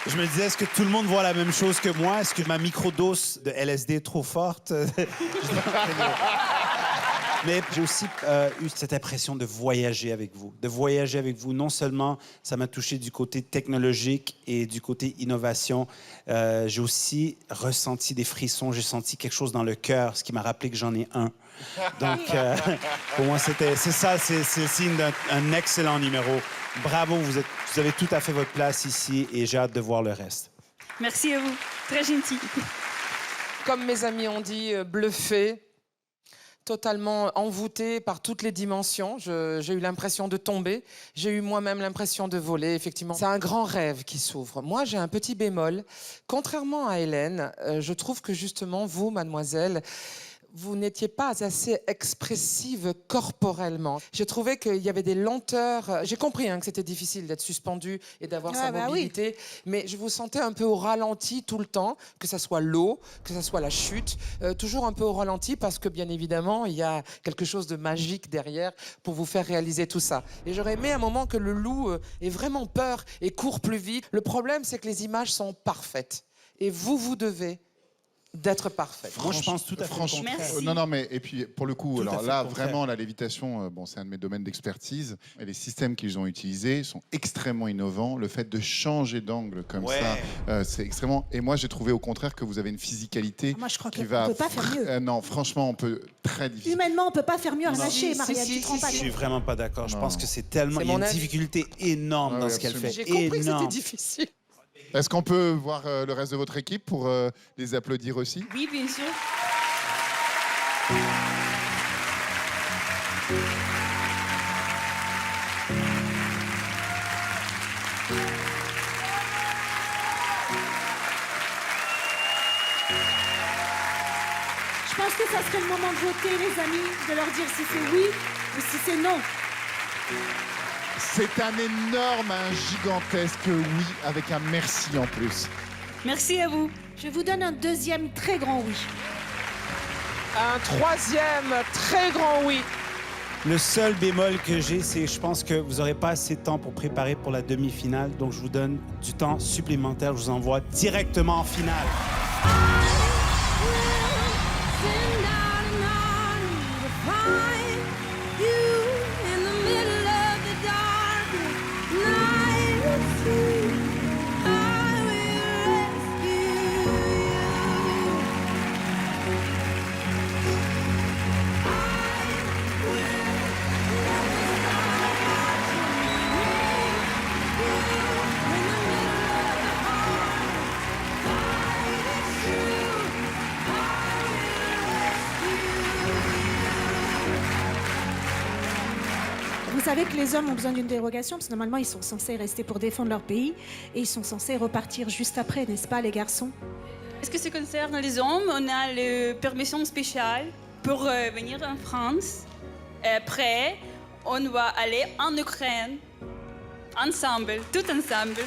Je me disais, est-ce que tout le monde voit la même chose que moi? Est-ce que ma microdose de LSD est trop forte? Mais j'ai aussi eu cette impression de voyager avec vous. De voyager avec vous, non seulement ça m'a touché du côté technologique et du côté innovation, j'ai aussi ressenti des frissons, j'ai senti quelque chose dans le cœur, ce qui m'a rappelé que j'en ai un. Donc, pour moi, c'est signe d'un excellent numéro. Bravo, vous avez tout à fait votre place ici et j'ai hâte de voir le reste. Merci à vous. Très gentil. Comme mes amis ont dit, bluffé, totalement envoûté par toutes les dimensions. J'ai eu l'impression de tomber. J'ai eu moi-même l'impression de voler, effectivement. C'est un grand rêve qui s'ouvre. Moi, j'ai un petit bémol. Contrairement à Hélène, je trouve que justement, vous, mademoiselle, vous n'étiez pas assez expressive corporellement. J'ai trouvé qu'il y avait des lenteurs. J'ai compris que c'était difficile d'être suspendu et d'avoir sa mobilité, mais je vous sentais un peu au ralenti tout le temps, que ça soit l'eau, que ça soit la chute, toujours un peu au ralenti parce que bien évidemment, il y a quelque chose de magique derrière pour vous faire réaliser tout ça. Et j'aurais aimé un moment que le loup ait vraiment peur et court plus vite. Le problème, c'est que les images sont parfaites. Et vous devez d'être parfait. Moi, je pense tout à fait le contraire. Non, mais et puis pour le coup, alors là, vraiment, la lévitation, bon, c'est un de mes domaines d'expertise. Et les systèmes qu'ils ont utilisés sont extrêmement innovants. Le fait de changer d'angle comme ça, c'est extrêmement. Et moi, j'ai trouvé au contraire que vous avez une physicalité. Moi, je crois qui qu'on va ne peut pas faire mieux. Non, franchement, on peut très difficile. Humainement, on ne peut pas faire mieux à lâcher, Marianne. Tu te rends pas Je suis compte. vraiment pas d'accord. Je pense que c'est tellement. Il y a une difficulté énorme dans ce qu'elle fait. J'ai compris que c'était difficile. Est-ce qu'on peut voir le reste de votre équipe pour les applaudir aussi? Oui, bien sûr. Je pense que ça serait le moment de voter, les amis, de leur dire si c'est oui ou si c'est non. C'est un énorme, un gigantesque oui, avec un merci en plus. Merci à vous. Je vous donne un deuxième très grand oui. Un troisième très grand oui. Le seul bémol que j'ai, c'est je pense que vous n'aurez pas assez de temps pour préparer pour la demi-finale. Donc, je vous donne du temps supplémentaire. Je vous envoie directement en finale. Vous savez que les hommes ont besoin d'une dérogation, parce que normalement, ils sont censés rester pour défendre leur pays, et ils sont censés repartir juste après, n'est-ce pas, les garçons? Est-ce que ce concerne les hommes? On a la permission spéciale pour venir en France. Après, on va aller en Ukraine, ensemble, tout ensemble.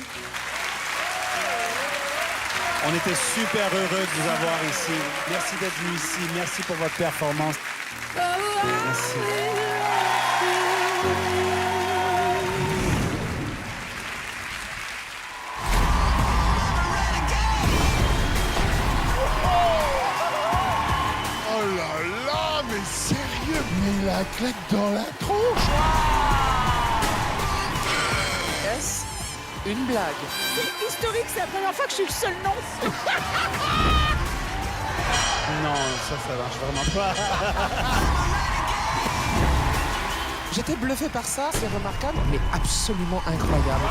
On était super heureux de vous avoir ici. Merci d'être venu ici. Merci pour votre performance. Merci. Oh là là, mais sérieux, mais la claque dans la tronche. Est-ce une blague? C'est historique, c'est la première fois que je suis le seul non. Non, ça marche vraiment pas. J'étais bluffé par ça, c'est remarquable, mais absolument incroyable.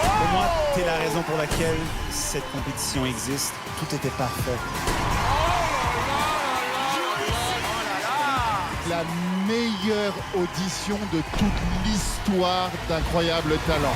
Pour moi, t'es la raison pour laquelle cette compétition existe. Tout était parfait. La meilleure audition de toute l'histoire d'Incroyable Talent.